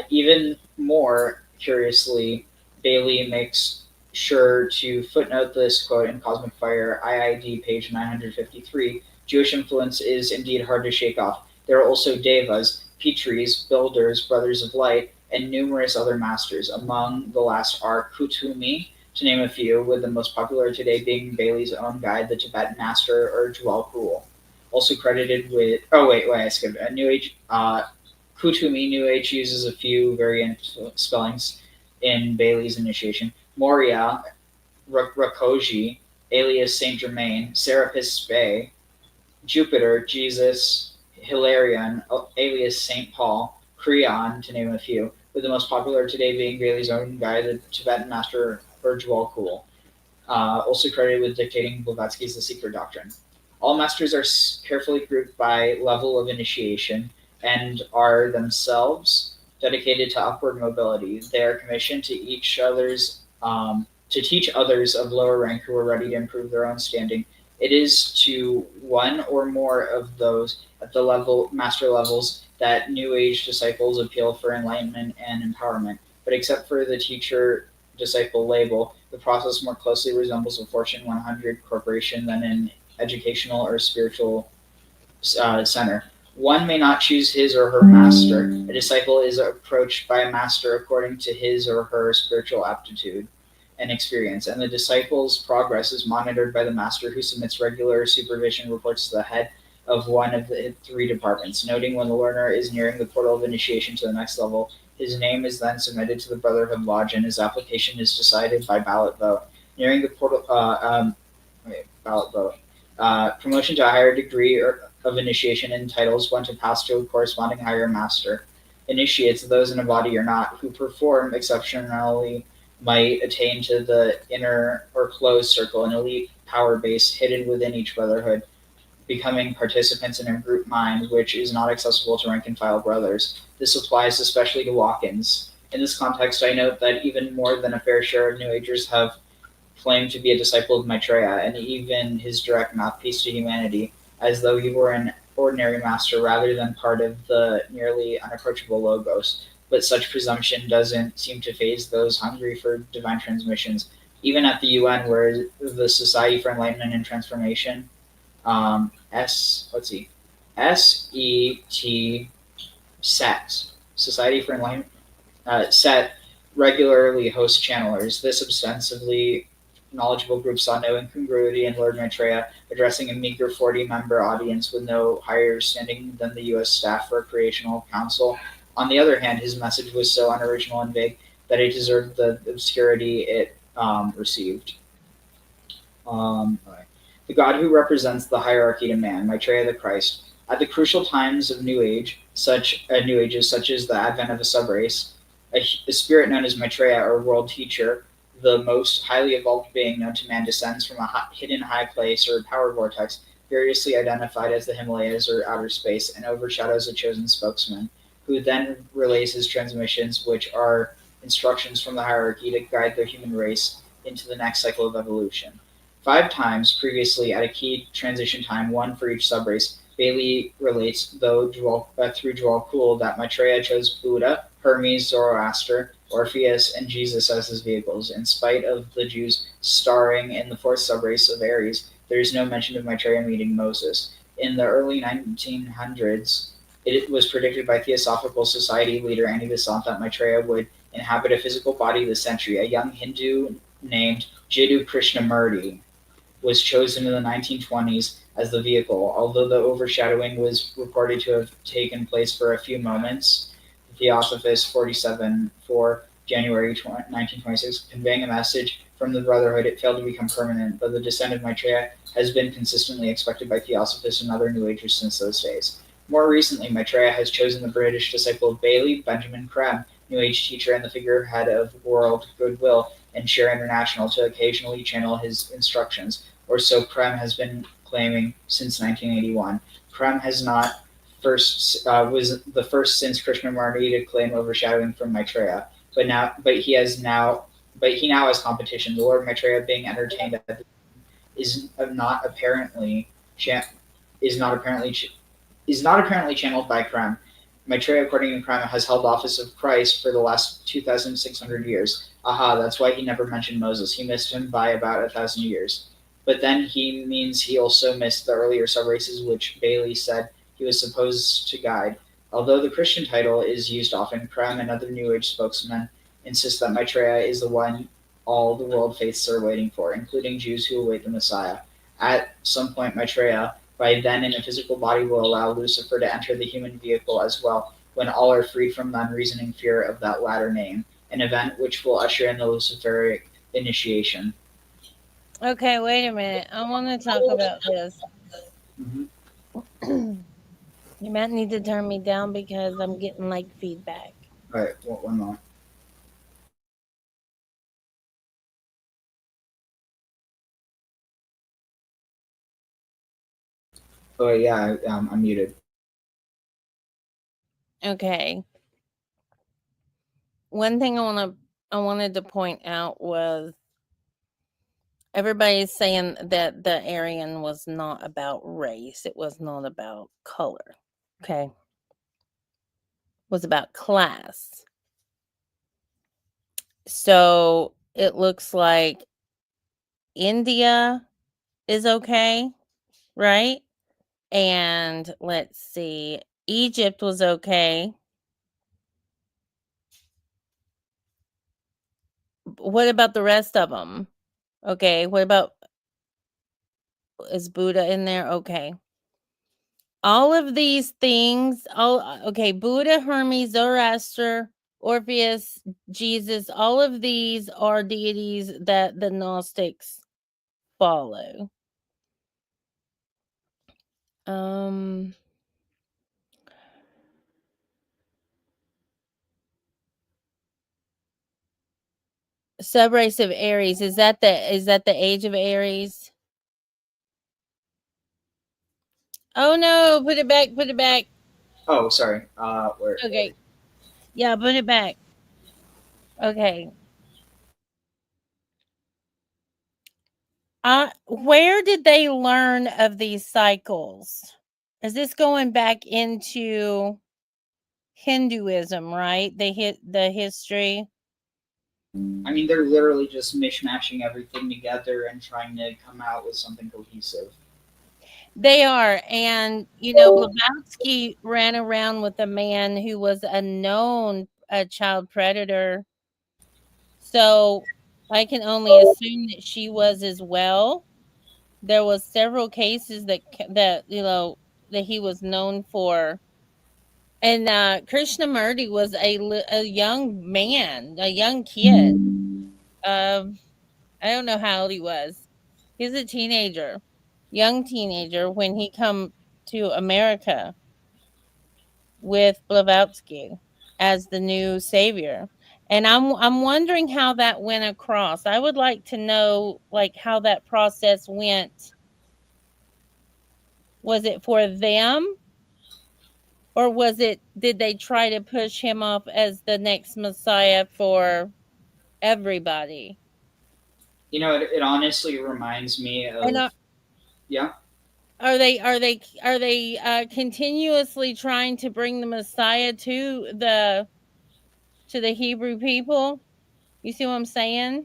Even more curiously, Bailey makes sure to footnote this quote in Cosmic Fire, IID, page 953. Jewish influence is indeed hard to shake off. There are also devas, Petries, builders, brothers of light, and numerous other masters. Among the last are Kutumi, to name a few, with the most popular today being Bailey's own guide, the Tibetan master, or Djwal Khul. Also credited with, I skipped a New Age. Kutumi New Age uses a few variant spellings in Bailey's initiation. Moria, Rakoji, alias Saint Germain, Serapis Bey, Jupiter, Jesus, Hilarion, alias Saint Paul, Creon, to name a few, with the most popular today being Bailey's own guy, the Tibetan master, or Djwal Khul, also credited with dictating Blavatsky's The Secret Doctrine. All masters are carefully grouped by level of initiation and are themselves dedicated to upward mobility. They are commissioned to teach others of lower rank who are ready to improve their own standing. It is to one or more of those at the master levels that New Age disciples appeal for enlightenment and empowerment. But except for the teacher-disciple label, the process more closely resembles a Fortune 100 corporation than an educational or spiritual center. One may not choose his or her master. A disciple is approached by a master according to his or her spiritual aptitude and experience, and the disciple's progress is monitored by the master, who submits regular supervision reports to the head of one of the 3 departments. Noting when the learner is nearing the portal of initiation to the next level, his name is then submitted to the Brotherhood Lodge, and his application is decided by ballot vote. Nearing the portal, ballot vote. Promotion to a higher degree of initiation entitles one to pass to a corresponding higher master. Initiates, those in a body or not, who perform exceptionally might attain to the inner or closed circle, an elite power base hidden within each brotherhood, becoming participants in a group mind which is not accessible to rank and file brothers. This applies especially to walk-ins. In this context, I note that even more than a fair share of New Agers have claimed to be a disciple of Maitreya, and even his direct mouthpiece to humanity, as though he were an ordinary master rather than part of the nearly unapproachable Logos. But such presumption doesn't seem to faze those hungry for divine transmissions. Even at the UN, where the Society for Enlightenment and Transformation, SET, Society for Enlightenment, SET, regularly hosts channelers. This ostensibly knowledgeable group saw no incongruity in Lord Maitreya addressing a meager 40-member audience with no higher standing than the U.S. staff for Creational Council. On the other hand, his message was so unoriginal and vague that it deserved the obscurity it received. The God who represents the hierarchy to man, Maitreya the Christ. At the crucial times of New Ages, such as the advent of a subrace, a spirit known as Maitreya, or world teacher, the most highly evolved being known to man, descends from a hidden high place or power vortex, variously identified as the Himalayas or outer space, and overshadows a chosen spokesman, who then relays his transmissions, which are instructions from the hierarchy to guide the human race into the next cycle of evolution. 5 times previously, at a key transition time, one for each subrace, Bailey relates, through Djwal Khul, that Maitreya chose Buddha, Hermes, Zoroaster, Orpheus, and Jesus as his vehicles. In spite of the Jews starring in the 4th subrace of Aries, there is no mention of Maitreya meeting Moses. In the early 1900s, it was predicted by Theosophical Society leader Annie Besant that Maitreya would inhabit a physical body this century. A young Hindu named Jiddu Krishnamurti was chosen in the 1920s as the vehicle, although the overshadowing was reported to have taken place for a few moments. Theosophist 47 for January 1926, conveying a message from the Brotherhood, it failed to become permanent, but the descent of Maitreya has been consistently expected by Theosophists and other New Agers since those days. More recently, Maitreya has chosen the British disciple of Bailey, Benjamin Creme, New Age teacher and the figurehead of World Goodwill and Share International, to occasionally channel his instructions, or so Creme has been claiming since 1981. Creme was the first since Krishnamurti to claim overshadowing from Maitreya, but he now has competition. The Lord Maitreya being entertained at is not apparently channeled by Creme. Maitreya, according to Creme, has held office of Christ for the last 2,600 years. Aha, that's why he never mentioned Moses. He missed him by about 1,000 years. But then he means he also missed the earlier subraces which Bailey said he was supposed to guide. Although the Christian title is used often, Krem and other New Age spokesmen insist that Maitreya is the one all the world faiths are waiting for, including Jews who await the Messiah. At some point, Maitreya, by then in a physical body, will allow Lucifer to enter the human vehicle as well, when all are free from the unreasoning fear of that latter name, an event which will usher in the Luciferic initiation. Okay, wait a minute. I want to talk about this. Mm-hmm. You might need to turn me down because I'm getting like feedback. All right, one moment. Oh yeah, I'm muted. Okay. One thing I wanted to point out was everybody's saying that the Aryan was not about race. It was not about color. Okay. It was about class. So it looks like India is okay, right? And let's see, Egypt was okay. What about the rest of them? Okay, what about, is Buddha in there? Okay. All of these things, okay, Buddha, Hermes, Zoroaster, Orpheus, Jesus, all of these are deities that the Gnostics follow. Subrace of Aries, is that the age of Aries? Oh no, put it back, put it back. Oh, sorry. Where? Okay. Yeah, put it back. Okay. Where did they learn of these cycles? Is this going back into Hinduism, right? They hit the history. I mean, they're literally just mishmashing everything together and trying to come out with something cohesive. They are. And, you know, Blavatsky ran around with a man who was a known child predator. So I can only assume that she was as well. There was several cases that you know that he was known for. And Krishnamurti was a young man, a young kid. I don't know how old he was. He was a teenager, young teenager when he come to America with Blavatsky as the new savior. And I'm wondering how that went across. I would like to know like how that process went. Was it for them? Or did they try to push him off as the next Messiah for everybody? You know, it honestly reminds me And of yeah. are they continuously trying to bring the Messiah to the Hebrew people? You see what I'm saying?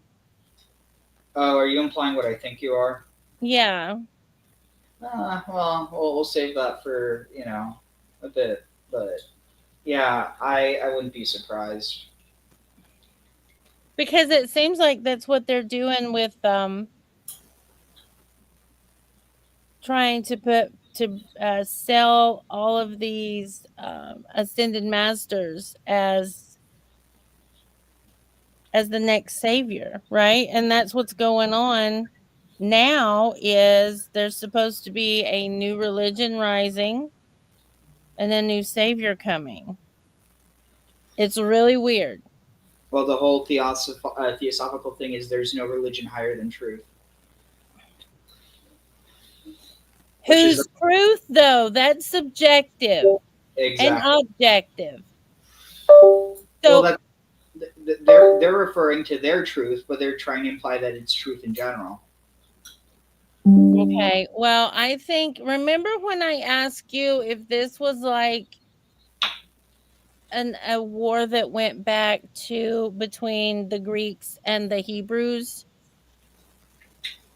Oh, are you implying what I think you are? Yeah. Well, we'll save that for a bit, but yeah, I wouldn't be surprised. Because it seems like that's what they're doing with trying to sell all of these ascended masters as the next savior, right? And that's what's going on now. Is there's supposed to be a new religion rising and a new savior coming. It's really weird. Well, the whole theosophical thing is there's no religion higher than truth. Whose truth, though? That's subjective and Exactly. objective. So well, they're referring to their truth, but they're trying to imply that it's truth in general. Okay. Well, I think, remember when I asked you if this was like a war that went back to between the Greeks and the Hebrews?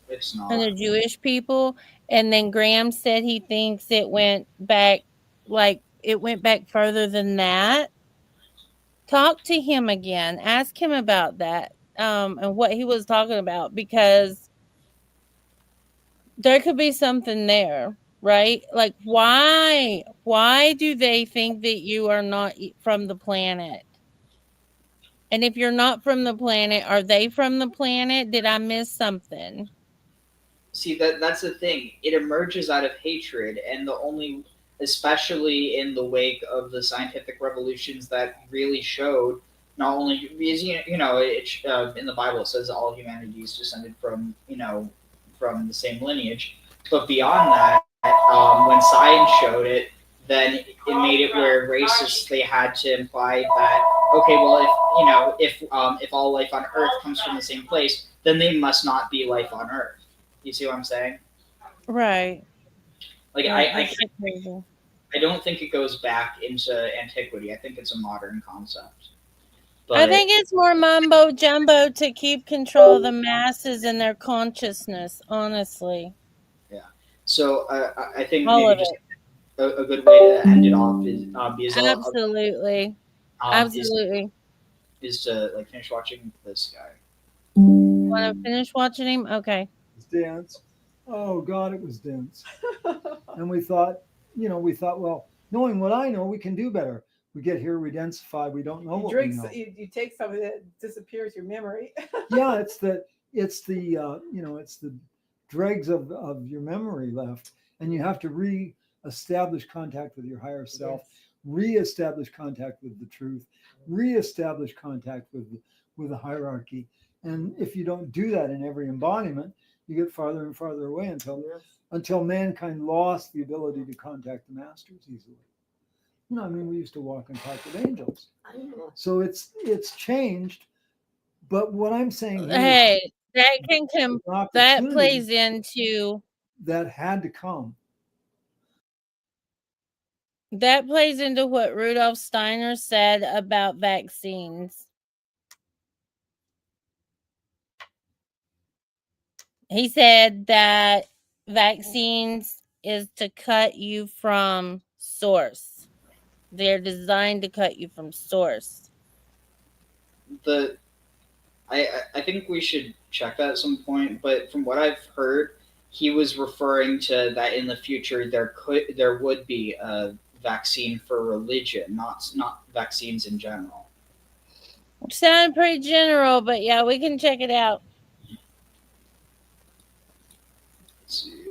It's not. And the Jewish people? And then Graham said he thinks it went back like it went back further than that, talk to him again. Ask him about that, and what he was talking about, because there could be something there, right? Like, why do they think that you are not from the planet? And if you're not from the planet, are they from the planet? Did I miss something? See, that's the thing. It emerges out of hatred, and the only, especially in the wake of the scientific revolutions that really showed, not only because in the Bible it says all humanity is descended from from the same lineage, but beyond that, when science showed it, then it made it where racists, they had to imply that, okay, well, if all life on Earth comes from the same place, then they must not be life on Earth. You see what I'm saying? Right. Like Right, that's so crazy. I don't think it goes back into antiquity. I think it's a modern concept. I But think it's more mumbo jumbo to keep control of the masses and their consciousness, honestly. yeah. So I think All maybe of just it. a good way to end it off is Absolutely. Absolutely. is to like finish watching this guy. Want to finish watching him? Okay. It's dense. Oh God, it was dense. And we thought, well, knowing what I know, we can do better. We get here, we densify, we don't know You what drink, we know. you take something that disappears your memory. Yeah, it's the it's the dregs of your memory left, and you have to re-establish contact with your higher self, Yes. re-establish contact with the truth, re-establish contact with the hierarchy. And if you don't do that in every embodiment, you get farther and farther away until mankind lost the ability to contact the masters easily. I mean, we used to walk and talk with angels. So it's changed. But what I'm saying here, Hey, that can come. an That opportunity plays into. that had to come. That plays into what Rudolf Steiner said about vaccines. He said that vaccines is to cut you from source. They're designed to cut you from source. I think we should check that at some point. But from what I've heard, he was referring to that in the future there would be a vaccine for religion, not vaccines in general. Sounded pretty general, but yeah, we can check it out. Let's see.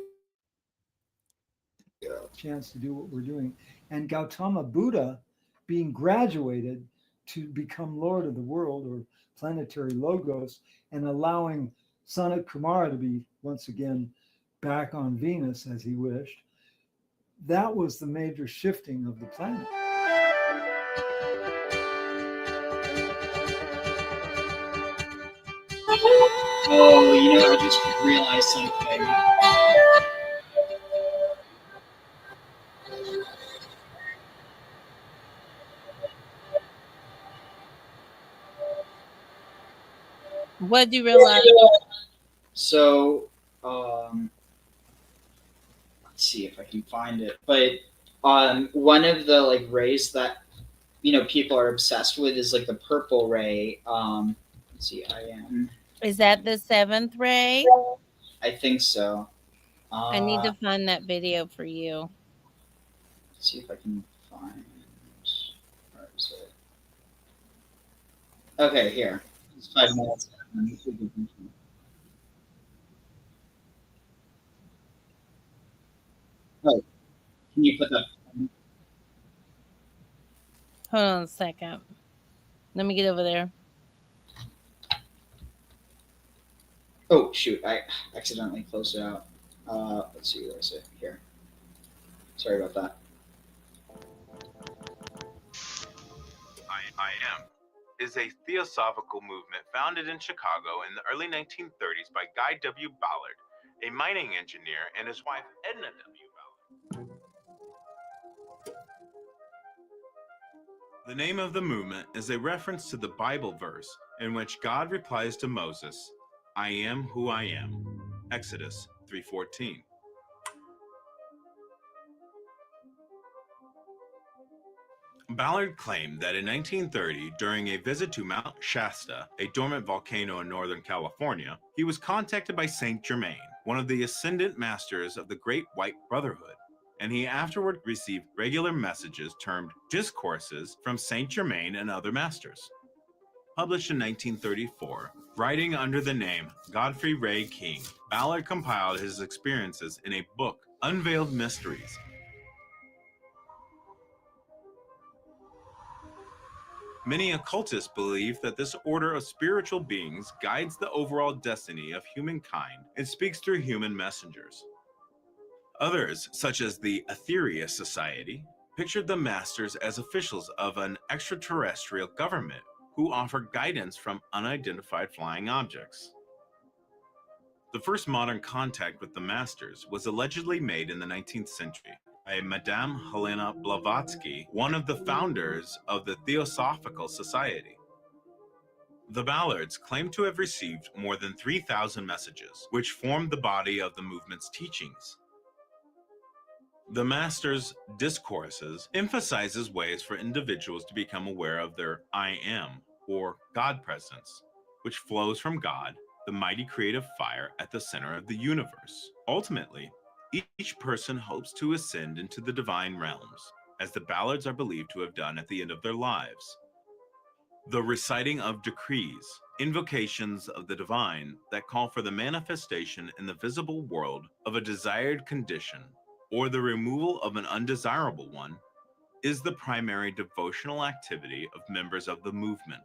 Chance to do what we're doing. And Gautama Buddha being graduated to become Lord of the world or planetary logos and allowing Sanat Kumara to be once again back on Venus as he wished. That was the major shifting of the planet. Oh, I just realized something. What do you realize? So, let's see if I can find it. But one of the like rays that people are obsessed with is like the purple ray. Let's see, Is that the seventh ray? I think so. I need to find that video for you. Let's see if I can find. Where is it? Okay, here. It's 5 minutes. Oh, can you put that? Hold on a second. Let me get over there. Oh shoot! I accidentally closed it out. Let's see, where is it? Here. Sorry about that. I Am is a theosophical movement founded in Chicago in the early 1930s by Guy W. Ballard, a mining engineer, and his wife Edna W. Ballard. The name of the movement is a reference to the Bible verse in which God replies to Moses, "I am who I am." Exodus 3:14. Ballard claimed that in 1930, during a visit to Mount Shasta, a dormant volcano in Northern California, he was contacted by Saint Germain, one of the ascendant masters of the Great White Brotherhood, and he afterward received regular messages termed discourses from Saint Germain and other masters. Published in 1934, writing under the name Godfrey Ray King, Ballard compiled his experiences in a book, Unveiled Mysteries. Many occultists believe that this order of spiritual beings guides the overall destiny of humankind and speaks through human messengers. Others, such as the Aetherius Society, pictured the masters as officials of an extraterrestrial government who offer guidance from unidentified flying objects. The first modern contact with the masters was allegedly made in the 19th century by Madame Helena Blavatsky, one of the founders of the Theosophical Society. The Ballards claim to have received more than 3,000 messages, which formed the body of the movement's teachings. The Masters' discourses emphasizes ways for individuals to become aware of their I Am, or God presence, which flows from God, the mighty creative fire at the center of the universe. Ultimately, each person hopes to ascend into the divine realms, as the Ballards are believed to have done at the end of their lives. The reciting of decrees, invocations of the divine that call for the manifestation in the visible world of a desired condition, or the removal of an undesirable one, is the primary devotional activity of members of the movement.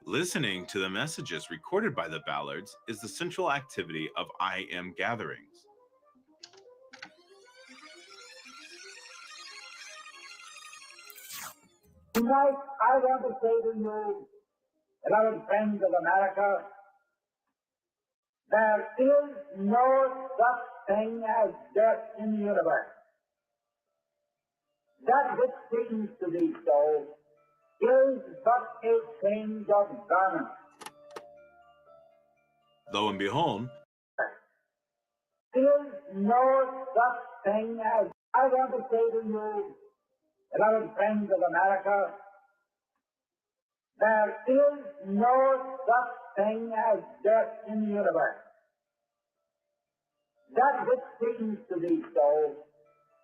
Listening to the messages recorded by the Ballards is the central activity of I Am gatherings. Tonight, I want to say to you, beloved friends of America, there is no such thing as death in the universe. That which seems to be so is but a change of garment. Lo and behold, There is no such thing as, I want to say to you, beloved friends of America, there is no such thing as death in the universe. That which seems to be so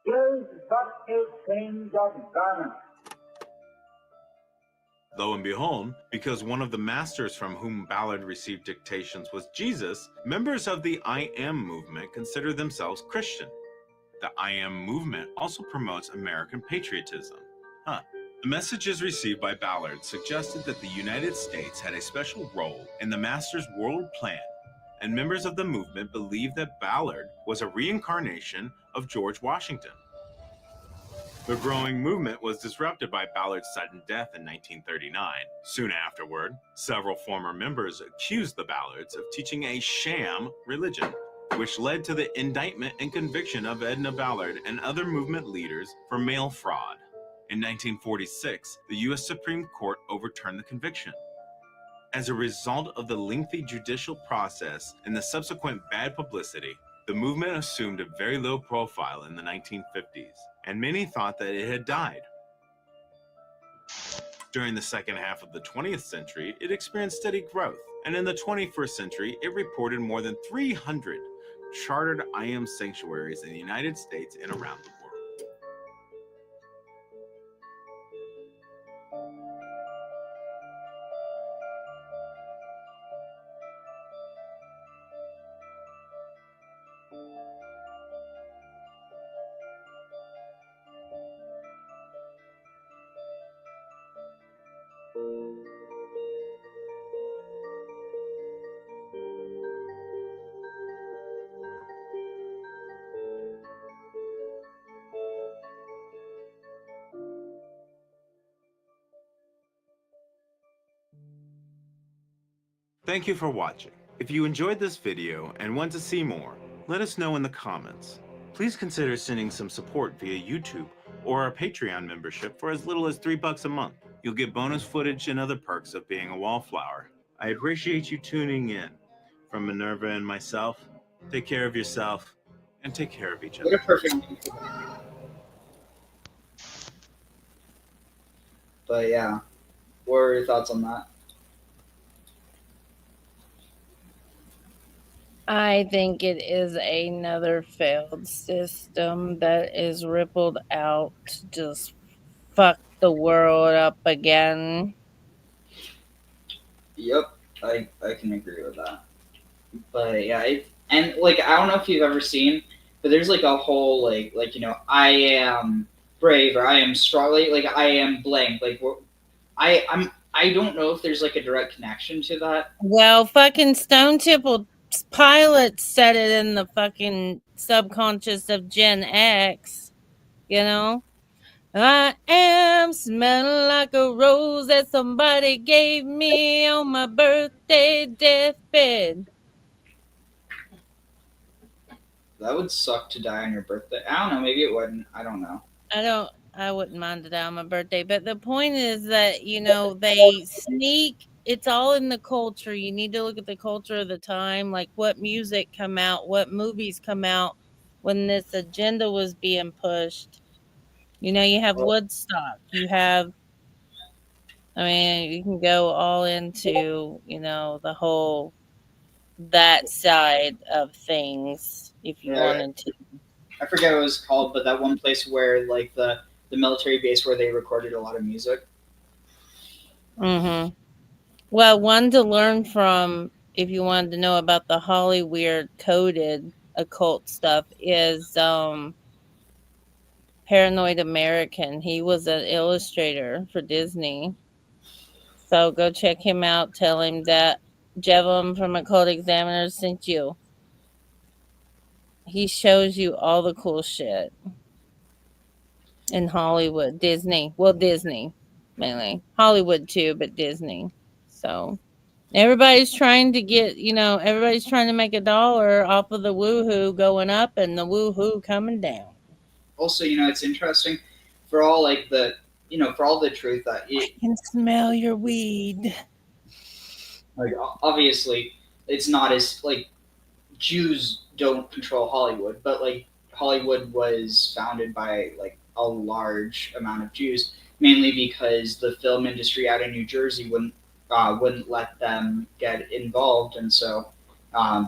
is but a change of garment. lo and behold, because one of the masters from whom Ballard received dictations was Jesus, members of the I Am movement consider themselves Christian. The I Am movement also promotes American patriotism. The messages received by Ballard suggested that the United States had a special role in the master's world plan, and members of the movement believed that Ballard was a reincarnation of George Washington. The growing movement was disrupted by Ballard's sudden death in 1939. Soon afterward, several former members accused the Ballards of teaching a sham religion, which led to the indictment and conviction of Edna Ballard and other movement leaders for mail fraud. In 1946, the U.S. Supreme Court overturned the conviction. As a result of the lengthy judicial process and the subsequent bad publicity, the movement assumed a very low profile in the 1950s, and many thought that it had died. During the second half of the 20th century, it experienced steady growth, and in the 21st century, it reported more than 300 chartered I Am sanctuaries in the United States and around the world. Thank you for watching. If you enjoyed this video and want to see more, let us know in the comments. Please consider sending some support via YouTube or our Patreon membership for as little as $3 a month. You'll get bonus footage and other perks of being a wallflower. I appreciate you tuning in. From Minerva and myself, take care of yourself and take care of each other. What a perfect name for that. But yeah, what are your thoughts on that? I think it is another failed system that is rippled out to just fuck the world up again. Yep, I can agree with that. But yeah, and like I don't know if you've ever seen, but there's like a whole like I am brave or I am strong, like I am blank, like I don't know if there's like a direct connection to that. Well, fucking Stone Temple Pilots said it in the fucking subconscious of Gen X, you know? I am smelling like a rose that somebody gave me on my birthday deathbed. That would suck to die on your birthday. I don't know, maybe it wouldn't. I don't know. I wouldn't mind to die on my birthday, but the point is that, you know, they sneak, it's all in the culture. You need to look at the culture of the time, like what music come out, what movies come out when this agenda was being pushed. You know, you have Woodstock, you have, I mean, you can go all into, you know, the whole, that side of things if you Yeah, wanted to. I forget what it was called, but that one place where like the military base where they recorded a lot of music. Mm-hmm. Well, one to learn from if you wanted to know about the Hollyweird coded occult stuff is Paranoid American. He was an illustrator for Disney. So go check him out. Tell him that Jevem from Occult Examiner sent you. He shows you all the cool shit in Hollywood. Disney. Well, Disney mainly. Hollywood too, but Disney. So everybody's trying to get, you know, everybody's trying to make a dollar off of the woohoo going up and the woohoo coming down. Also, you know, it's interesting for all like the for all the truth that I can smell your weed. like obviously it's not as like Jews don't control Hollywood, but like Hollywood was founded by like a large amount of Jews, mainly because the film industry out in New Jersey wouldn't let them get involved, and so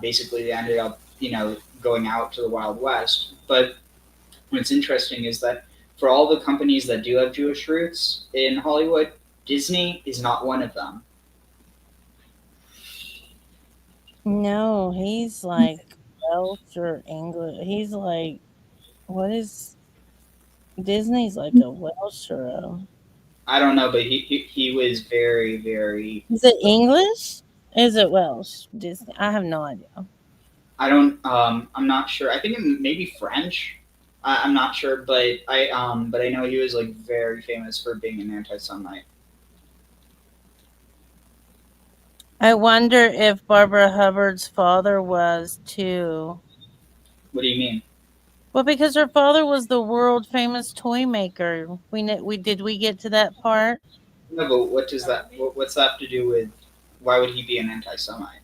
basically they ended up going out to the Wild West. But what's interesting is that for all the companies that do have Jewish roots in Hollywood, Disney is not one of them. No, he's like Welsh or English. He's like, what is Disney's like a Welsh or a. I don't know, but he was very, very. Is it English? Is it Welsh? Disney? I have no idea. I don't. I'm not sure. I think it may be French. I'm not sure, but I know he was like very famous for being an anti-Semite. I wonder if Barbara Hubbard's father was too. What do you mean? Well, because her father was the world famous toy maker. We did we get to that part? No, but what does that? What's that have to do with? Why would he be an anti-Semite?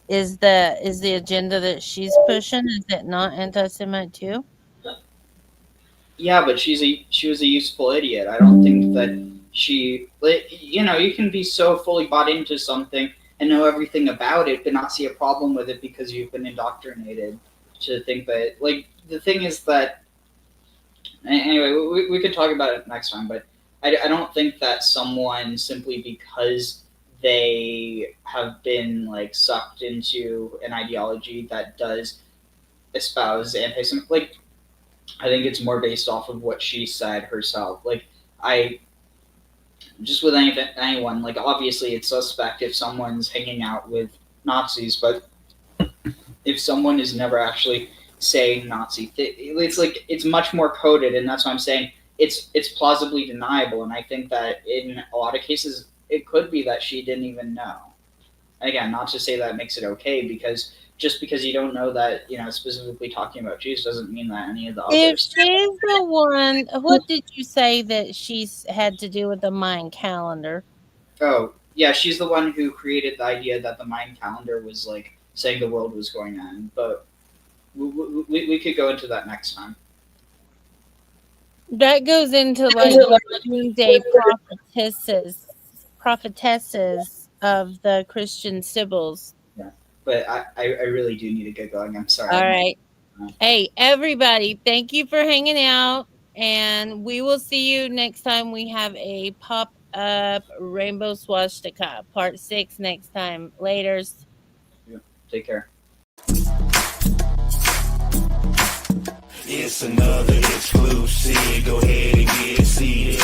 Is the agenda that she's pushing, is it not anti-Semite too? Yeah, but she was a useful idiot. I don't think that she. You can be so fully bought into something and know everything about it, but not see a problem with it because you've been indoctrinated to think that. Like the thing is that. Anyway, we could talk about it next time, but I don't think that someone simply because they have been like sucked into an ideology that does espouse anti-Semitic. Like, I think it's more based off of what she said herself. Like, I just with anyone, like obviously it's suspect if someone's hanging out with Nazis, but if someone is never actually saying Nazi, it's like it's much more coded, and that's why I'm saying it's plausibly deniable. And I think that in a lot of cases, it could be that she didn't even know. Again, not to say that makes it okay, because just because you don't know that, specifically talking about Jews doesn't mean that any of the If others. she's the one, what did you say that she's had to do with the Mayan calendar? Oh, yeah, she's the one who created the idea that the Mayan calendar was like saying the world was going to end. But we could go into that next time. That goes into like doomsday prophetesses of the Christian Sibyls. Yeah, but I really do need to get going. I'm sorry. All right. Hey, everybody, thank you for hanging out. And we will see you next time. We have a pop-up Rainbow Swastika, part 6 next time. Laters. Yeah, take care. It's another exclusive. Go ahead and get seated.